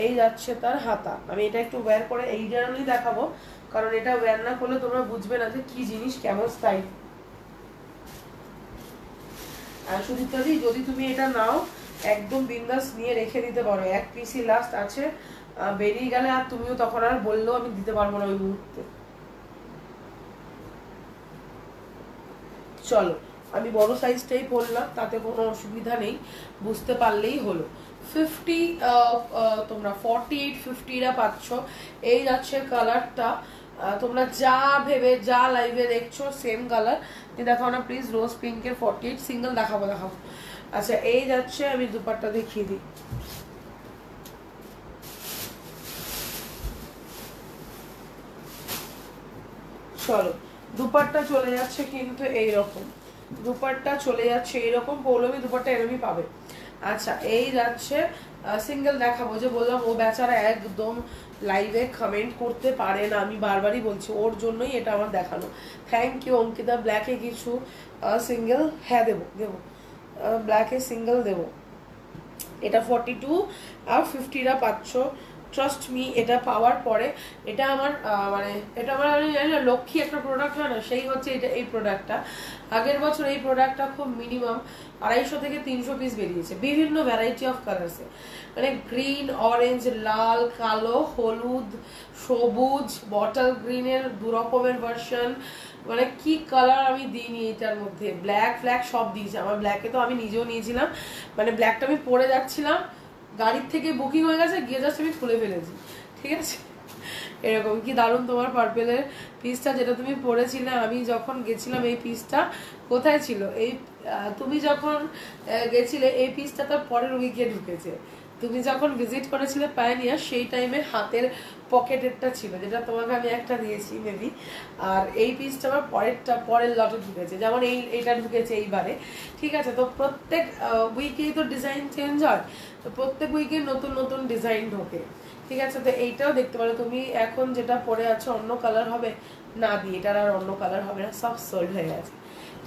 এই যাচ্ছে তার হাতা। আমি এটা একটু ওয়্যার করে এই জন্যই দেখাবো, কারণ এটা ওয়্যার না করলে তোমরা বুঝবে না যে কি জিনিস, কেমন স্টাইল। আর সুদীপ্তাদি যদি তুমি এটা নাও একদম বিন্দাস নিয়ে রেখে দিতে পারো, এক পিসি লাস্ট আছে, বেরিয়ে গেলে আর তুমিও তখন আর বললেও আমি দিতে পারবো না ওই মুহূর্তে। চলো আমি বড় সাইজটাই পরলাম, তাতে কোনো অসুবিধা নেই, বুঝতে পারলেই হলো। 50 তোমরা 48 50রা পাচ্ছ। এই যাচ্ছে কালারটা, তোমরা যা ভেবে যা লাইভে দেখছো সেম কালার। দেখাও না প্লিজ, রোজ পিঙ্কের 48 সিঙ্গেল দেখাবো। আচ্ছা এই যাচ্ছে, আমি দুপাট্টা দেখিয়ে দিই। চলো দুপাট্টা চলে যাচ্ছে কিন্তু এইরকম, দুপাট্টা চলে যাচ্ছে এইরকম, পৌলমী দুপাট্টা এরকমই পাবে। আচ্ছা এই যাচ্ছে সিঙ্গেল দেখাবো, যে বললাম ও বেচারা একদম লাইভে কমেন্ট করতে পারে না, আমি বারবারই বলছি, ওর জন্যই এটা আমার দেখানো। Thank you Ankita. ব্ল্যাকে কিছু সিঙ্গেল, হ্যাঁ দেবো দেবো, ব্ল্যাকে সিঙ্গেল দেবো। এটা 42 আর 50রা পাচ্ছ, ট্রাস্ট মি। এটা পাওয়ার পরে এটা আমার মানে এটা আমার লক্ষ্মী একটা প্রোডাক্ট হয় না, সেই হচ্ছে এটা, এই প্রোডাক্টটা। আগের বছর এই প্রোডাক্টটা খুব মিনিমাম 250 থেকে 300 পিস বেরিয়েছে, বিভিন্ন ভ্যারাইটি অফ কালার্সে, মানে গ্রিন, অরেঞ্জ, লাল, কালো, হলুদ, সবুজ, বটল গ্রিনের 2 রকমের ভার্সন, মানে কি কালার আমি দিইনি এটার মধ্যে, ব্ল্যাক ফ্ল্যাক সব দিয়েছি। আমার ব্ল্যাকে তো আমি নিজেও নিয়েছিলাম, মানে ব্ল্যাকটা আমি পরে যাচ্ছিলাম, গাড়ির থেকে বুকিং হয়ে গেছে, গিয়ে জাস্ট আমি খুলে ফেলেছি। ঠিক আছে, এরকম। কি দারুণ তোমার পার্পেলের পিসটা, যেটা তুমি পরেছিলে, আমি যখন গেছিলাম এই পিসটা কোথায় ছিল, এই তুমি যখন গেছিলে এই পিসটা তার পরের উইকে ঢুকেছে। তুমি যখন ভিজিট করেছিলে পায়োনিয়ার, সেই টাইমে হাতের পকেটেরটা ছিল, যেটা তোমাকে আমি একটা দিয়েছি মেবি, আর এই পিসটা আমার পরের লটে ঢুকেছে, যেমন এইটা ঢুকেছে এইবারে। ঠিক আছে, তো প্রত্যেক উইকেই তো ডিজাইন চেঞ্জ হয়, তো প্রত্যেক উইকে নতুন নতুন ডিজাইন ঢোকে। ঠিক আছে, তো এইটাও দেখতে পারো। তুমি এখন যেটা পরে আছো অন্য কালার হবে, না দিই, এটার আর অন্য কালার হবে না, সব সোল্ড হয়ে গেছে।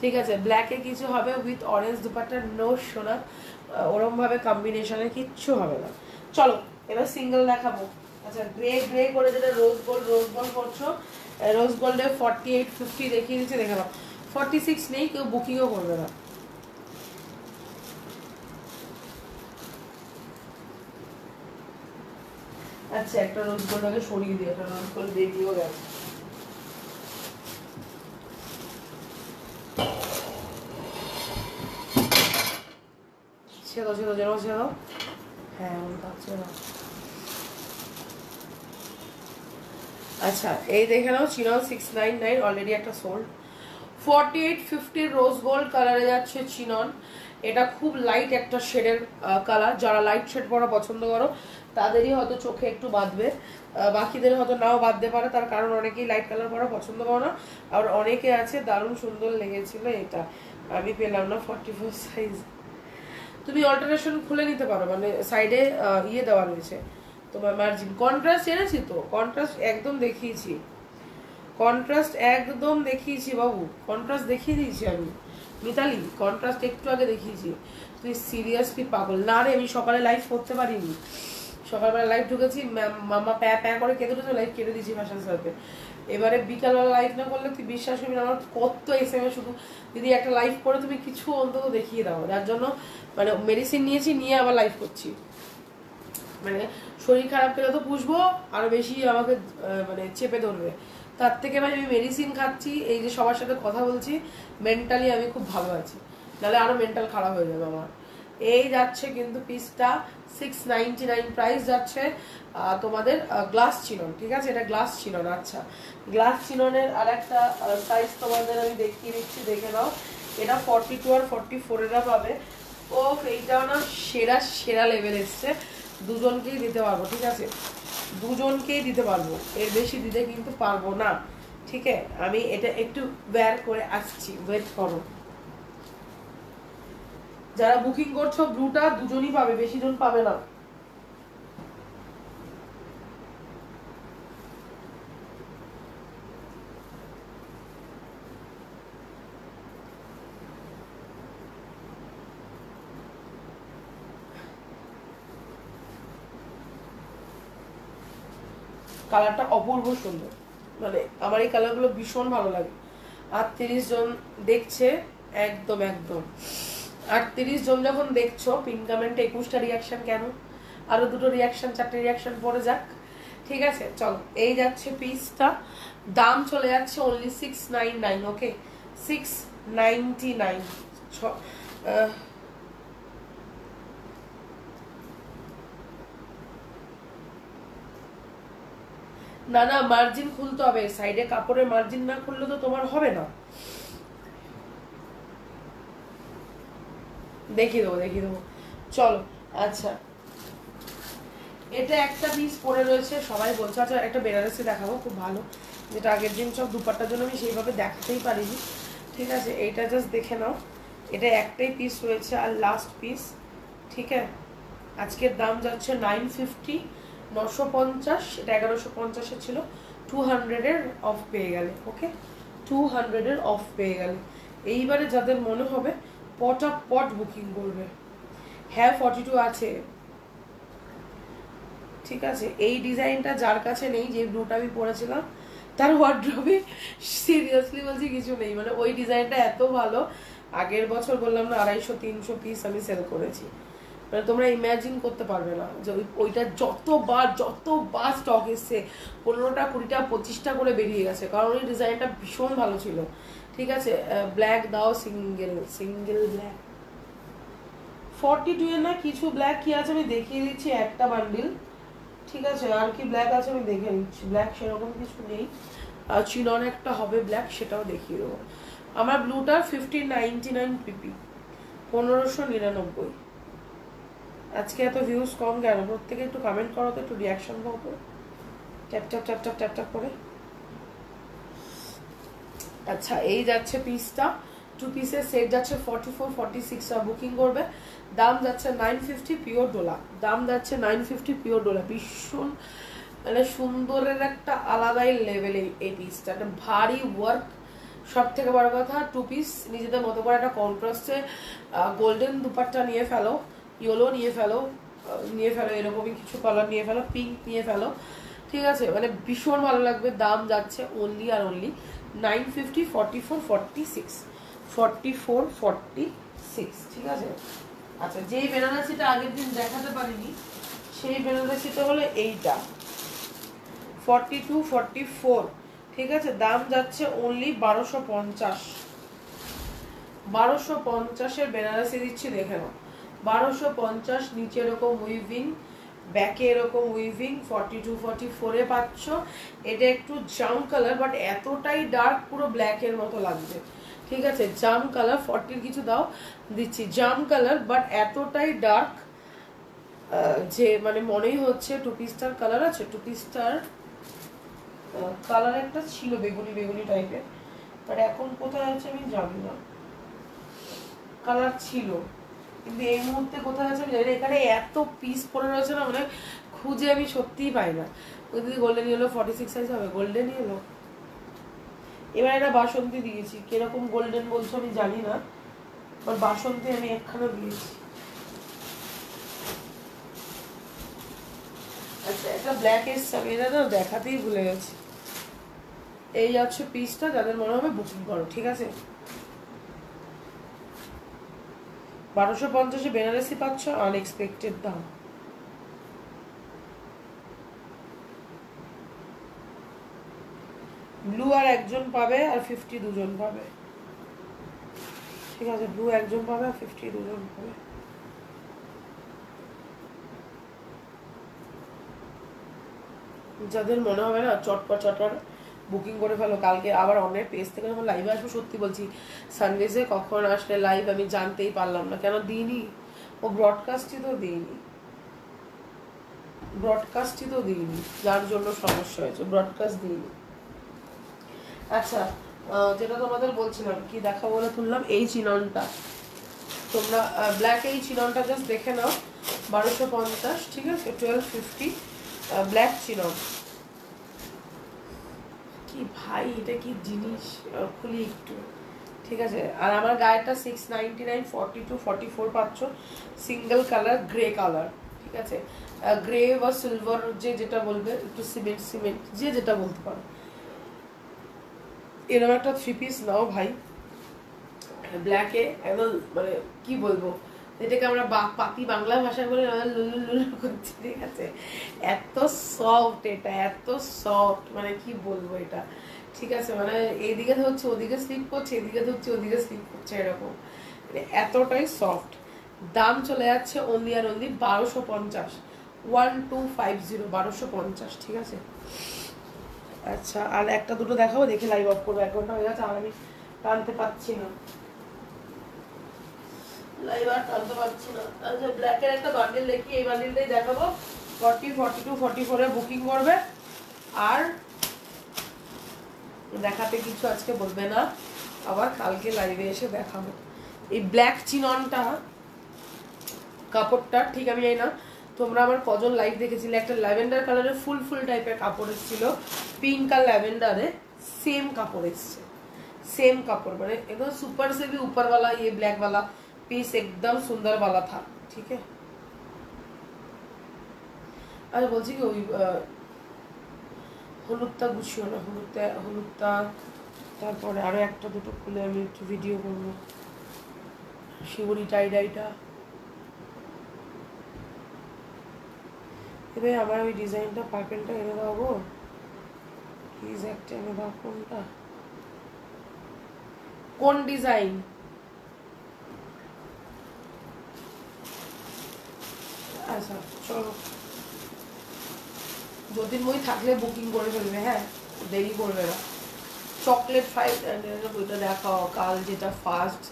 ঠিক আছে, ব্ল্যাকে কিছু হবে উইথ অরেঞ্জ দুপাট্টা, নো সোনা, ওরম ভাবে কম্বিনেশনে কিচ্ছু হবে না। চলো এবার সিঙ্গেল দেখাবো। আচ্ছা, গ্রে গ্রে করে যেটা রোজ গোল্ড করছো, রোজ গোল্ডে 4850 দেখিয়ে দিচ্ছে, দেখে নাও। 46 নেই, কেউ বুকিংও করবে না। আচ্ছা, একটা রোজ গোল্ড আগে সরিয়ে দিই, একটা রোজ গোল্ড বেরিয়েও গেছে। ছেড়ো ছেড়ো ছেড়ো ছেড়ো, হ্যাঁ ছেড়ো। আচ্ছা, এই দেখে নাও চিনন 699 অলরেডি একটা সোল্ড। 4850 রোজ গোল্ড কালারে যাচ্ছে চিনন। এটা খুব লাইট একটা শেডের কালার, যারা লাইট শেড পরা পছন্দ করো তাদেরই হয়তো চোখে একটু বাঁধবে, বাকিদের হয়তো নাও বাঁধতে পারে, তার কারণ অনেকেই লাইট কালার পরা পছন্দ করো না, আর অনেকে আছে দারুণ সুন্দর লেগেছিল এটা, আমি পেলাম না 44 সাইজ। তুমি অল্টারেশন খুলে নিতে পারো, মানে সাইডে ইয়ে দেওয়া রয়েছে তোমার মার্জিন। কন্ট্রাস্ট এনেছি তো, কন্ট্রাস্ট একদম দেখিয়েছি, কন্ট্রাস্ট একদম দেখিয়েছি বাবু, কন্ট্রাস্ট দেখিয়ে দিয়েছি আমি মিতালি, কন্ট্রাস্ট একটু আগে দেখিয়েছি। তুই সিরিয়াসলি পাগল না রে? আমি সকালে লাইভ করতে পারিনি, সকালবেলা লাইভ ঢুকেছি, মামা প্যা প্যা করে কেঁদে উঠেছে, লাইভ কেটে দিয়েছি ভাষার সাথে। এবারে বিকালবেলা লাইভ না করলে তুই বিশ্বাস করবি না, আমার কত এসএমএস শুধু দিদি একটা লাইভ করে তুমি কিছু অন্তত দেখিয়ে দাও, যার জন্য মানে মেডিসিন নিয়েছি, নিয়ে আবার লাইভ করছি। মানে শরীর খারাপ পেলে তো পুষবো, আরো বেশি আমাকে মানে চেপে ধরবে, তার থেকে ভাই আমি মেডিসিন খাচ্ছি, এই যে সবার সাথে কথা বলছি, মেন্টালি আমি খুব ভালো আছি, নাহলে আরো মেন্টাল খারাপ হয়ে যাবে আমার। এই যাচ্ছে কিন্তু পিসটা 699 প্রাইস যাচ্ছে তোমাদের গ্লাস চিনন, ঠিক আছে, এটা গ্লাস চিনন। আচ্ছা, গ্লাস চিননের আর একটা সাইজ তোমাদের আমি দেখিয়ে দিচ্ছি, দেখে নাও। এটা 42 আর 44 এরা পাবে। ও এইটাও না সেরা সেরা লেভেল এসছে, দুজনকেই দিতে পারবো, ঠিক আছে, দুজনকেই দিতে পারবো, এর বেশি দিতে কিন্তু পারবো না। ঠিক আছে, আমি এটা একটু ওয়্যার করে আসছি, ওয়েট করো। যারা বুকিং করছো ব্লুটা দুজনই পাবে, বেশি জন পাবে না। কালারটা অপূর্ব সুন্দর, মানে আমার এই কালারগুলো ভীষণ ভালো লাগে। 38 জন দেখছে, একদম একদম 38 জন যখন দেখছো, পিন কমেন্টে 21টা রিয়াকশন কেন, আরো দুটো রিয়াকশন, 4টে রিয়াকশন পরে যাক, ঠিক আছে। চলো, এই যাচ্ছে পিসটা, দাম চলে যাচ্ছে অনলি 699, ওকে 699। না না, মার্জিন খুলতে হবে, সাইডে কাপড়ের মার্জিন না খুললে তো তোমার হবে না। দেখিয়ে দেবো দেখিয়ে দেবো, চলো। আচ্ছা, এটা একটা পিস পরে রয়েছে, সবাই বলছে। আচ্ছা, একটা বেনারসি দেখাবো খুব ভালো, যেটা আগের দিন সব দুপাট্টার জন্য আমি সেইভাবে দেখাতেই পারিনি, ঠিক আছে, এইটা জাস্ট দেখে নাও। এটা একটাই পিস রয়েছে আর লাস্ট পিস, ঠিক আছে। আজকের দাম যাচ্ছে 950, 950, এটা 1150 ছিল, 200-এর অফ পেয়ে গেলে, ওকে 200-এর অফ পেয়ে গেলে। এইবারে যাদের মনে হবে পট বুকিং করবে। হ্যাঁ 42 আছে, ঠিক আছে। এই ডিজাইনটা যার কাছে নেই, যে ব্লুটা আমি পরেছিলাম, তার ওয়ার্ড্রবে সিরিয়াসলি বলছি কিছু নেই, মানে ওই ডিজাইনটা এত ভালো, আগের বছর বললাম না 250-300 পিস আমি সেল করেছি, মানে তোমরা ইমাজিন করতে পারবে না যে ওইটা যতবার স্টক এসছে, 15টা 20টা 25টা করে বেরিয়ে গেছে, কারণ ওই ডিজাইনটা ভীষণ ভালো ছিল, ঠিক আছে। ব্ল্যাক দাও, সিঙ্গেল ব্ল্যাক 42 এর না কিছু ব্ল্যাক কি আছে আমি দেখিয়ে দিচ্ছি, একটা বান্ডিল, ঠিক আছে। আর কি ব্ল্যাক আছে আমি দেখে নিচ্ছি, ব্ল্যাক সেরকম কিছু নেই, চিনন একটা হবে ব্ল্যাক, সেটাও দেখিয়ে দেবো। আমার ব্লুটা 1599 পিপি, 1599। আজকে এত ভিউজ কম কেন? প্রত্যেকে একটু কমেন্ট করো তো, একটু রিয়াকশন দাও তো, tap tap tap tap tap tap করে। আচ্ছা, এই যাচ্ছে পিসটা, 2 পিসের সেট যাচ্ছে 44 46, বুকিং করবে। দাম যাচ্ছে 950 পিওর ডোলা, দাম যাচ্ছে 950 পিওর ডোলা, ভীষণ মানে সুন্দরের একটা আলাদাই লেভেল এই পিসটা, একটা ভারী ওয়ার্ক। সব থেকে বড় কথা, টু পিস নিজেদের মতো করে একটা কন্ট্রাস্টে গোল্ডেন দুপাট্টা নিয়ে ফেলো, ইয়েলো নিয়ে ফেলো, এরকমই কিছু কালার নিয়ে ফেলো, পিঙ্ক নিয়ে ফেলো, ঠিক আছে, মানে ভীষণ ভালো লাগবে। দাম যাচ্ছে অনলি আর অনলি 950, 44, 46, 44, 46, ঠিক আছে। আচ্ছা, যেই বেনারসিটা আগের দিন দেখাতে পারিনি সেই বেনারসিটা হলো এইটা 42, 44, ঠিক আছে। দাম যাচ্ছে অনলি 1250। 1250-এর বেনারসি দিচ্ছি, দেখে নাও। 1250, নিচে এরকম উইভিং, ব্যাকে এরকম উইভিং, 42, 44-এ পাচ্ছ। এটা একটু জাম কালার, বাট এতটাই ডার্ক, পুরো ব্ল্যাকের মতো লাগবে, ঠিক আছে। জাম কালার, 40-র কিছু দাও দিচ্ছি, জাম কালার, বাট এতটাই ডার্ক যে মানে মনেই হচ্ছে টু পিসটার কালার আছে। টু পিসটার কালার একটা ছিল বেগুনি বেগুনি টাইপের, বাট এখন কোথায় আছে আমি জানি না। কালার ছিল, কিন্তু এই মুহূর্তে কোথায় আছে আমি জানি না। এখানে এত পিস পরে রয়েছে না, মানে খুঁজে আমি সত্যিই পাই না। ওই দিদি গোল্ডেন ইয়েলো 46 সাইজ হবে, গোল্ডেন ইয়েলো। এবার এটা বাসন্তী দিয়েছি, কিরকম গোল্ডেন বলছো আমি জানি না, বাট বাসন্তী আমি একখানা দিয়েছি। আচ্ছা, একটা ব্ল্যাক এসছে, আমি এটা না দেখাতেই ভুলে গেছি। এই যাচ্ছে পিসটা, যাদের মনে হবে বুকিং করো, ঠিক আছে। 1250-এ বেনারসি পাচ্ছ, আনএক্সপেক্টেড দাম। ব্লু আর একজন পাবে, আর 50 দুজন পাবে, ঠিক আছে। ব্লু একজন পাবে আর 50 দুজন পাবে। যাদের মনে হবে না চটপট বুকিং করে ফেলো। কালকে আবার অনেক পেজ থেকে যখন লাইভে আসবো, সত্যি বলছি সানডেজে কখন আসলে লাইভ আমি জানতেই পারলাম না, কেন দিইনি, ও ব্রডকাস্টই তো দিইনি, যার জন্য সমস্যা হয়েছে, ব্রডকাস্ট দিইনি। আচ্ছা, যেটা তোমাদের বলছিলাম, কি দেখা বলে তুললাম, এই চিননটা তোমরা ব্ল্যাক, এই চিননটা জাস্ট দেখে নাও, 1250, ঠিক আছে, 1250 ব্ল্যাক চিনন। কি ভাই, এটা কি জিনিস, খুলি একটু, ঠিক আছে। আর আমার গায়েটা 699, 42, 44 পাচ্ছ, সিঙ্গেল কালার, গ্রে কালার, ঠিক আছে। গ্রে বা সিলভার, যেটা বলবে, একটু সিমেন্ট যেটা বলতে পারো। এরকম একটা 3 পিস নাও ভাই, ব্ল্যাকে, একদম মানে কি বলবো, যেটাকে আমরা পাতি বাংলা ভাষায় বলে লুলু লুলু করছি, ঠিক আছে। এত সফট, এটা এত সফট, মানে কি বলবো এটা, ঠিক আছে। মানে এইদিকে ধরছে ওদিকে স্লিপ করছে, এদিকে ধরছে ওদিকে স্লিপ করছে, এরকম, মানে এতটাই সফট। দাম চলে যাচ্ছে অনলি আর অনলি 1250, 1250, 1250, ঠিক আছে। আচ্ছা, আর একটা দুটো দেখাবো, দেখে লাইভ অফ করবো, 1 ঘন্টা হয়ে গেছে, আর আমি টানতে পারছি না, লাইভ আর টানতে পারছি না। আচ্ছা, ব্ল্যাকের একটা বান্ডিল দেখি, এই বান্ডিলটাই দেখাবো। 40, 42, 44-এ বুকিং করবে, আর দেখাতে কিছু আজকে বলবে না, আবার কালকে লাইভে এসে দেখাবো। এই ব্ল্যাক চিননটা কাপড়টা ঠিক আমি জানি না তোমরা আমার কজন লাইভ দেখেছিলে, একটা ল্যাভেন্ডার কালারের ফুল টাইপের কাপড় এসেছিল, পিঙ্ক আর ল্যাভেন্ডারে সেম কাপড় এসছে, सेम कपड़ মানে एकदम सुपर से भी ऊपर वाला ये ब्लैक वाला पीस एकदम सुंदर वाला था, ठीक है। আরে বলছি কি, ওই হলুদটা গুছিও না, হলুদটা তারপরে আরো একটা দুটো খুলে আমি একটু ভিডিও করবো, শিবরি টাইডাইটা। এবার আমার ওই ডিজাইনটা পার্পেলটা এনে দাও গো, প্লিজ একটা এনে দাও। কোনটা, কোন ডিজাইন? আচ্ছা চলো, দুদিন মই থাকলে বুকিং করে ফেলবে, হ্যাঁ দেরি করবে না। চকলেট ফাইট ওইটা দেখাও, কাল যেটা ফার্স্ট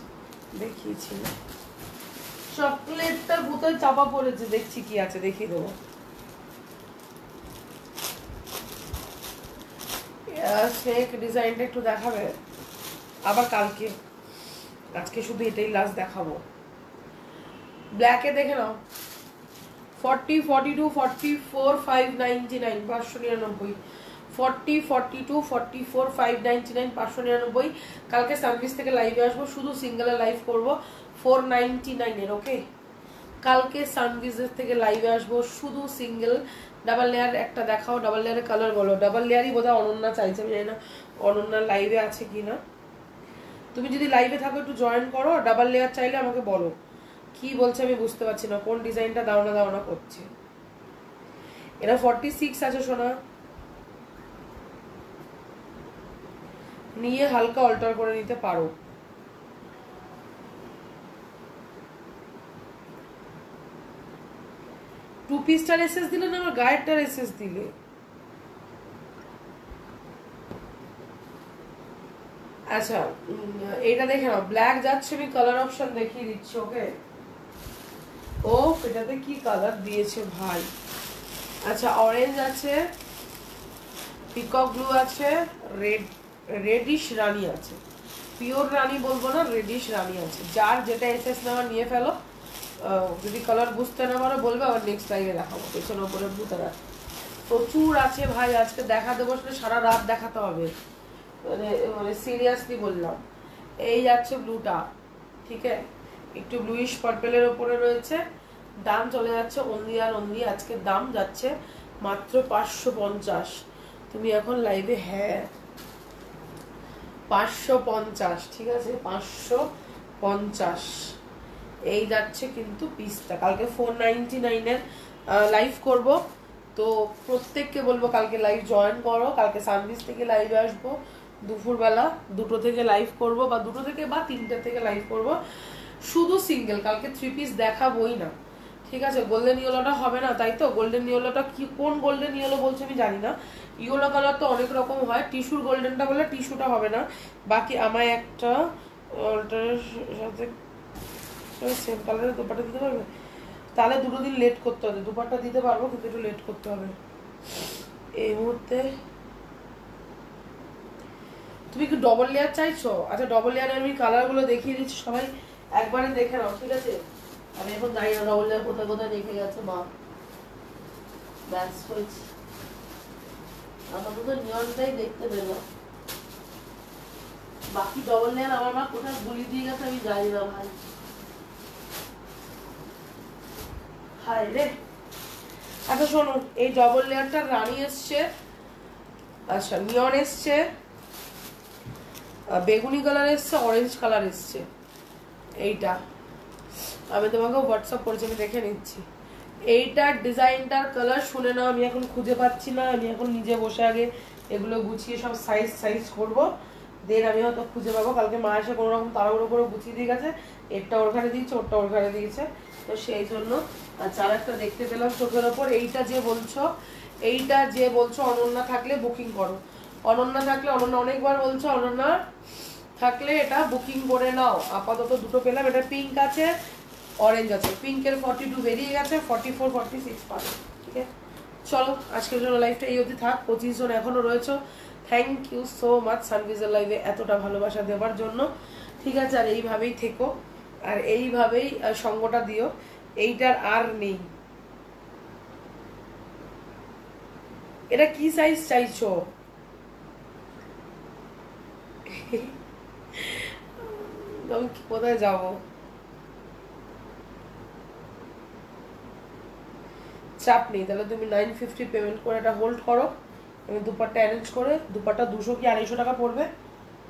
দেখিয়েছিল, চকলেটটা ভুতোয় চাপা পড়েছে, দেখছি কি আছে, দেখিয়ে দেবো। স্নেক ডিজাইনটা একটু দেখাবে আবার কালকে, আজকে শুধু এটাই লাস্ট দেখাবো। ব্ল্যাকে দেখে নাও, 40, 42, 44, 599, 599, 40, 42, 44, 599, 599। কালকে সার্ভিস থেকে লাইভে আসবো, শুধু সিঙ্গেলের লাইভ করবো 499 এর। ওকে, কালকে সানভিজের থেকে লাইভে আসবো শুধু সিঙ্গেল। ডাবল লেয়ার একটা দেখাও, ডাবল লেয়ারের কালার বলো। ডাবল লেয়ারই বোধহয় অনন্যা চাইছে, আমি জানি না অনন্যার লাইভে আছে কিনা। তুমি যদি লাইভে থাকো একটু জয়েন করো, ডাবল লেয়ার চাইলে আমাকে বলো। কি বলছে আমি বুঝতে পারছি না, কোন ডিজাইনটা দাওনা করছে। এটা 46 আছে সোনা, নিয়ে হালকা অল্টার করে নিতে পারো। টু পিসটার এসএস দিলে না, আমার গায়েরটার এসএস দিলে। আচ্ছা এটা দেখে নাও, ব্ল্যাক যাচ্ছে, আমি কালার অপশন দেখিয়ে দিচ্ছি। ওকে, ও এটাতে কি কালার দিয়েছে ভাই। আচ্ছা অরেঞ্জ আছে, পিকক ব্লু আছে, রেডিশ রানী আছে। পিওর রানী বলবো না, রেডিশ রানী আছে। যার যেটা এসএস নেওয়া নিয়ে ফেলো। যদি কালার বুঝতে না পারো বলবে, আবার নেক্সট লাইভে দেখাবো। পেছনে উপরে বুঝতে রাখ, প্রচুর আছে ভাই। আজকে দেখাতে বসলে সারা রাত দেখাতে হবে, মানে সিরিয়াসলি বললাম। এই যাচ্ছে ব্লুটা, ঠিক আছে, একটু ব্লুইশ পার্পেলের ওপরে রয়েছে। দাম চলে যাচ্ছে অনলি আর অনলি, আজকের দাম যাচ্ছে মাত্র 550। তুমি এখন লাইভে, হ্যাঁ 550, ঠিক আছে 550। এই যাচ্ছে কিন্তু পিসটা। কালকে 499 এর লাইভ করব, তো প্রত্যেককে বলবো কালকে লাইভ জয়েন করো। কালকে সার্ভিস থেকে লাইভে আসবো দুপুরবেলা 2টো থেকে লাইভ করব, বা 2টো থেকে বা 3টে থেকে লাইভ করব শুধু সিঙ্গেল। কালকে 3 পিস দেখাবোই না, ঠিক আছে। গোল্ডেন ইয়েলোটা হবে না, তাই তো। গোল্ডেন ইয়েলোটা কি, কোন গোল্ডেন ইয়েলো বলছে আমি জানি না। ইয়েলো কালার তো অনেক রকম হয়, টিস্যুর গোল্ডেনটা বলে টিস্যুটা হবে না। বাকি আমায় একটা সাথে সেম কালারের দুপাটা দিতে পারবে? তাহলে 2 দিন লেট করতে হবে। দুপাটা দিতে পারবো, কিন্তু একটু লেট করতে হবে এই মুহূর্তে। তুমি কি ডবল লেয়ার চাইছো? আচ্ছা ডবল লেয়ারে আমি কালারগুলো দেখিয়ে দিচ্ছি, সবাই একবারে দেখে নাও, ঠিক আছে। আমি এখন জানি না ডবল লেয়ার কোথায় কোথায় রেখে গেছে মা। ব্যাস হয়েছে, আমাদের তো নিয়নটাই দেখতে পেলাম। বাকি ডবল লেয়ার আমার মা কোথায় গুলি দিয়ে গেছে আমি জানি না ভাই। হায় রে। আচ্ছা শোনো, এই ডবল লেয়ারটা রানী এসছে, আচ্ছা নিয়ন এসছে, বেগুনি কালার এসছে, অরেঞ্জ কালার এসছে। এইটা আমি তোমাকে হোয়াটসঅ্যাপ করেছি, আমি দেখে নিচ্ছি। এইটার ডিজাইনটার কালার শুনে নাও, আমি এখন খুঁজে পাচ্ছি না। আমি এখন নিজে বসে আগে এগুলো গুছিয়ে সব সাইজ করব, দেন আমি হয়তো খুঁজে পাবো। কালকে মা এসে কোনো রকম তাড়াহুড়ো করে গুছিয়ে দিয়ে গেছে, এরটা ওর ঘরে দিয়েছে, ওরটা ওর ঘরে দিয়েছে, তো সেই জন্য। আচ্ছা আর একটা দেখতে পেলাম চোখের ওপর, এইটা যে বলছো অনন্যা থাকলে বুকিং করো। অনন্যা থাকলে, অনন্যা অনেকবার বলছো, অনন্যা থাকলে এটা বুকিং করে নাও। আপাতত 2টো পেলাম, এটা পিঙ্ক আছে, অরেঞ্জ আছে। পিঙ্কের 42 বেরিয়ে গেছে, 44, 46 পাবে, ঠিক আছে। চলো আজকের জন্য লাইভটা এই অবধি থাক। 25 জন এখনো রয়েছে, থ্যাংক ইউ সো মাচ সানভিজের লাইভে এতটা ভালোবাসা দেওয়ার জন্য, ঠিক আছে। আর এইভাবেই থেকো, আর এইভাবেই সঙ্গটা দিও। এইটার আর নেই। এটা কি সাইজ চাইছো? আমি কোথায় যাবো? চাপ নেই, তাহলে তুমি 950 পেমেন্ট করে এটা হোল্ড করো। আমি দুপাট্টা অ্যারেঞ্জ করে, দুপাট্টা 200 কি 250 টাকা পড়বে,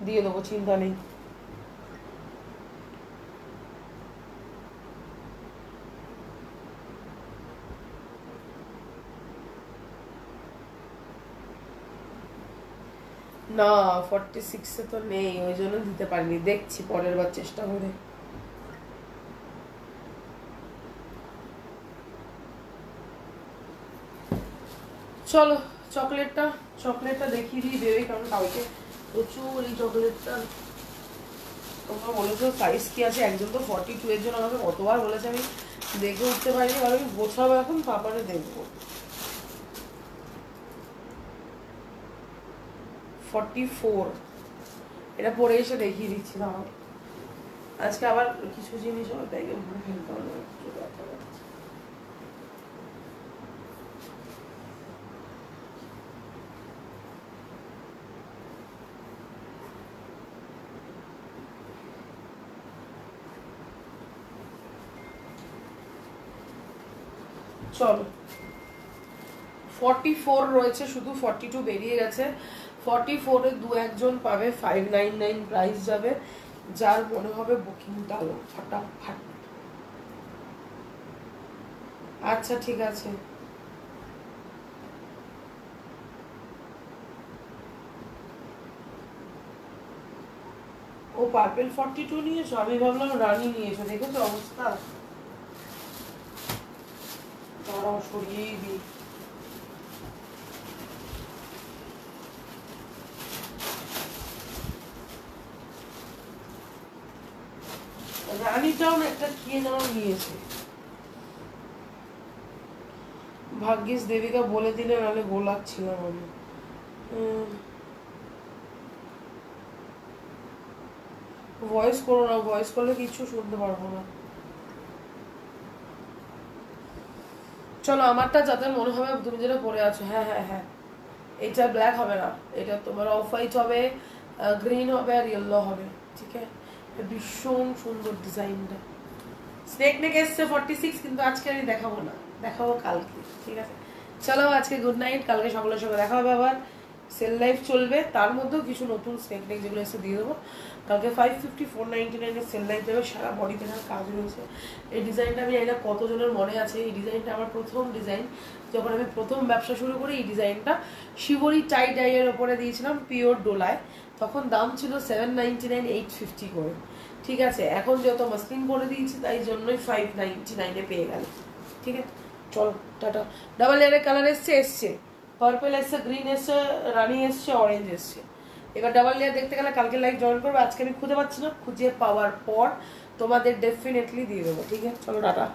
দিয়ে দেবো, চিন্তা নেই। না 46 তো নেই, ওই জন্য দিতে পারিনি, দেখছি পরের বার চেষ্টা করে। চলো চকলেটটা দেখিয়ে দিই বেবি, কারণ কালকে প্রচুর এই চকলেটটা তোমরা বলেছো সাইজ কি আছে। একজন তো 42 এর জন্য আমাকে কতবার বলেছে, আমি দেখে উঠতে পারিনি। আর আমি গোছাবো এখন, পাপারে দেখবো। 44 এটা পরে এসে দেখিয়ে দিচ্ছি না। আজকে আবার কিছু জিনিস আমার ব্যাগে ভরে ফেলতে হবে। চলো 44 রয়েছে, শুধু 42 বেরিয়ে গেছে। 44-এ দু একজন পাবে, 599 প্রাইস যাবে। যার মনে হবে বুকিং দাও ফাটাফাট। আচ্ছা ঠিক আছে। ও পার্পেল 42 নিয়েছো, আমি ভাবলাম রানী নিয়েছো। দেখেছো অবস্থা, দাঁড়াও সরিয়েই দিই। রানীটাও না একটা কে যেন নিয়েছে, ভাগ্যিস দেবিকা বলে দিলে, নাহলে গোলাচ্ছিলাম আমি। ভয়েস করো না, ভয়েস করলে কিছু শুনতে পারবো না। চলো আমারটা যাদের মনে হবে তুমি যেটা পরে আছো, হ্যাঁ হ্যাঁ হ্যাঁ, এটা ব্ল্যাক হবে না, এটা তোমার অফ হোয়াইট হবে, গ্রিন হবে আর ইয়েলো হবে। ঠিক আছে, ভীষণ সুন্দর ডিজাইনটা। স্নেক নেক এসছে 46, কিন্তু আজকে আমি দেখাবো না, দেখাবো কালকে। ঠিক আছে, চলো আজকে গুড নাইট, কালকে সকালের সঙ্গে দেখা হবে আবার। সেল লাইফ চলবে, তার মধ্যেও কিছু নতুন স্নেক নেক যেগুলো এসে দিয়ে দেবো। কালকে 550 499 সেল লাইফ যাবে, সারা বডিতে না কাজ রয়েছে। এই ডিজাইনটা আমি জানি না কতজনের মনে আছে, এই ডিজাইনটা আমার প্রথম ডিজাইন। যখন আমি প্রথম ব্যবসা শুরু করি, এই ডিজাইনটা শিবরি টাই ডাইয়ের ওপরে দিয়েছিলাম পিওর ডোলায়। তখন দাম ছিল 799 850 করে। ঠিক আছে, এখন যত মাসলিন করে দিয়েছি, তাই জন্যই 599-এ পেয়ে গেল। ঠিক আছে, চলো টাটা। ডাবল লেয়ারের কালার এসছে, পার্পল এসছে, গ্রিন এসছে, রানি এসছে, অরেঞ্জ এসছে। এবার ডাবল লেয়ার দেখতে গেলে কালকে লাইভ জয়েন করবে, আজকে আমি খুঁজে পাচ্ছি না, খুঁজে পাওয়ার পর তোমাদের ডেফিনেটলি দিয়ে দেবো। ঠিক আছে, চলো টাটা।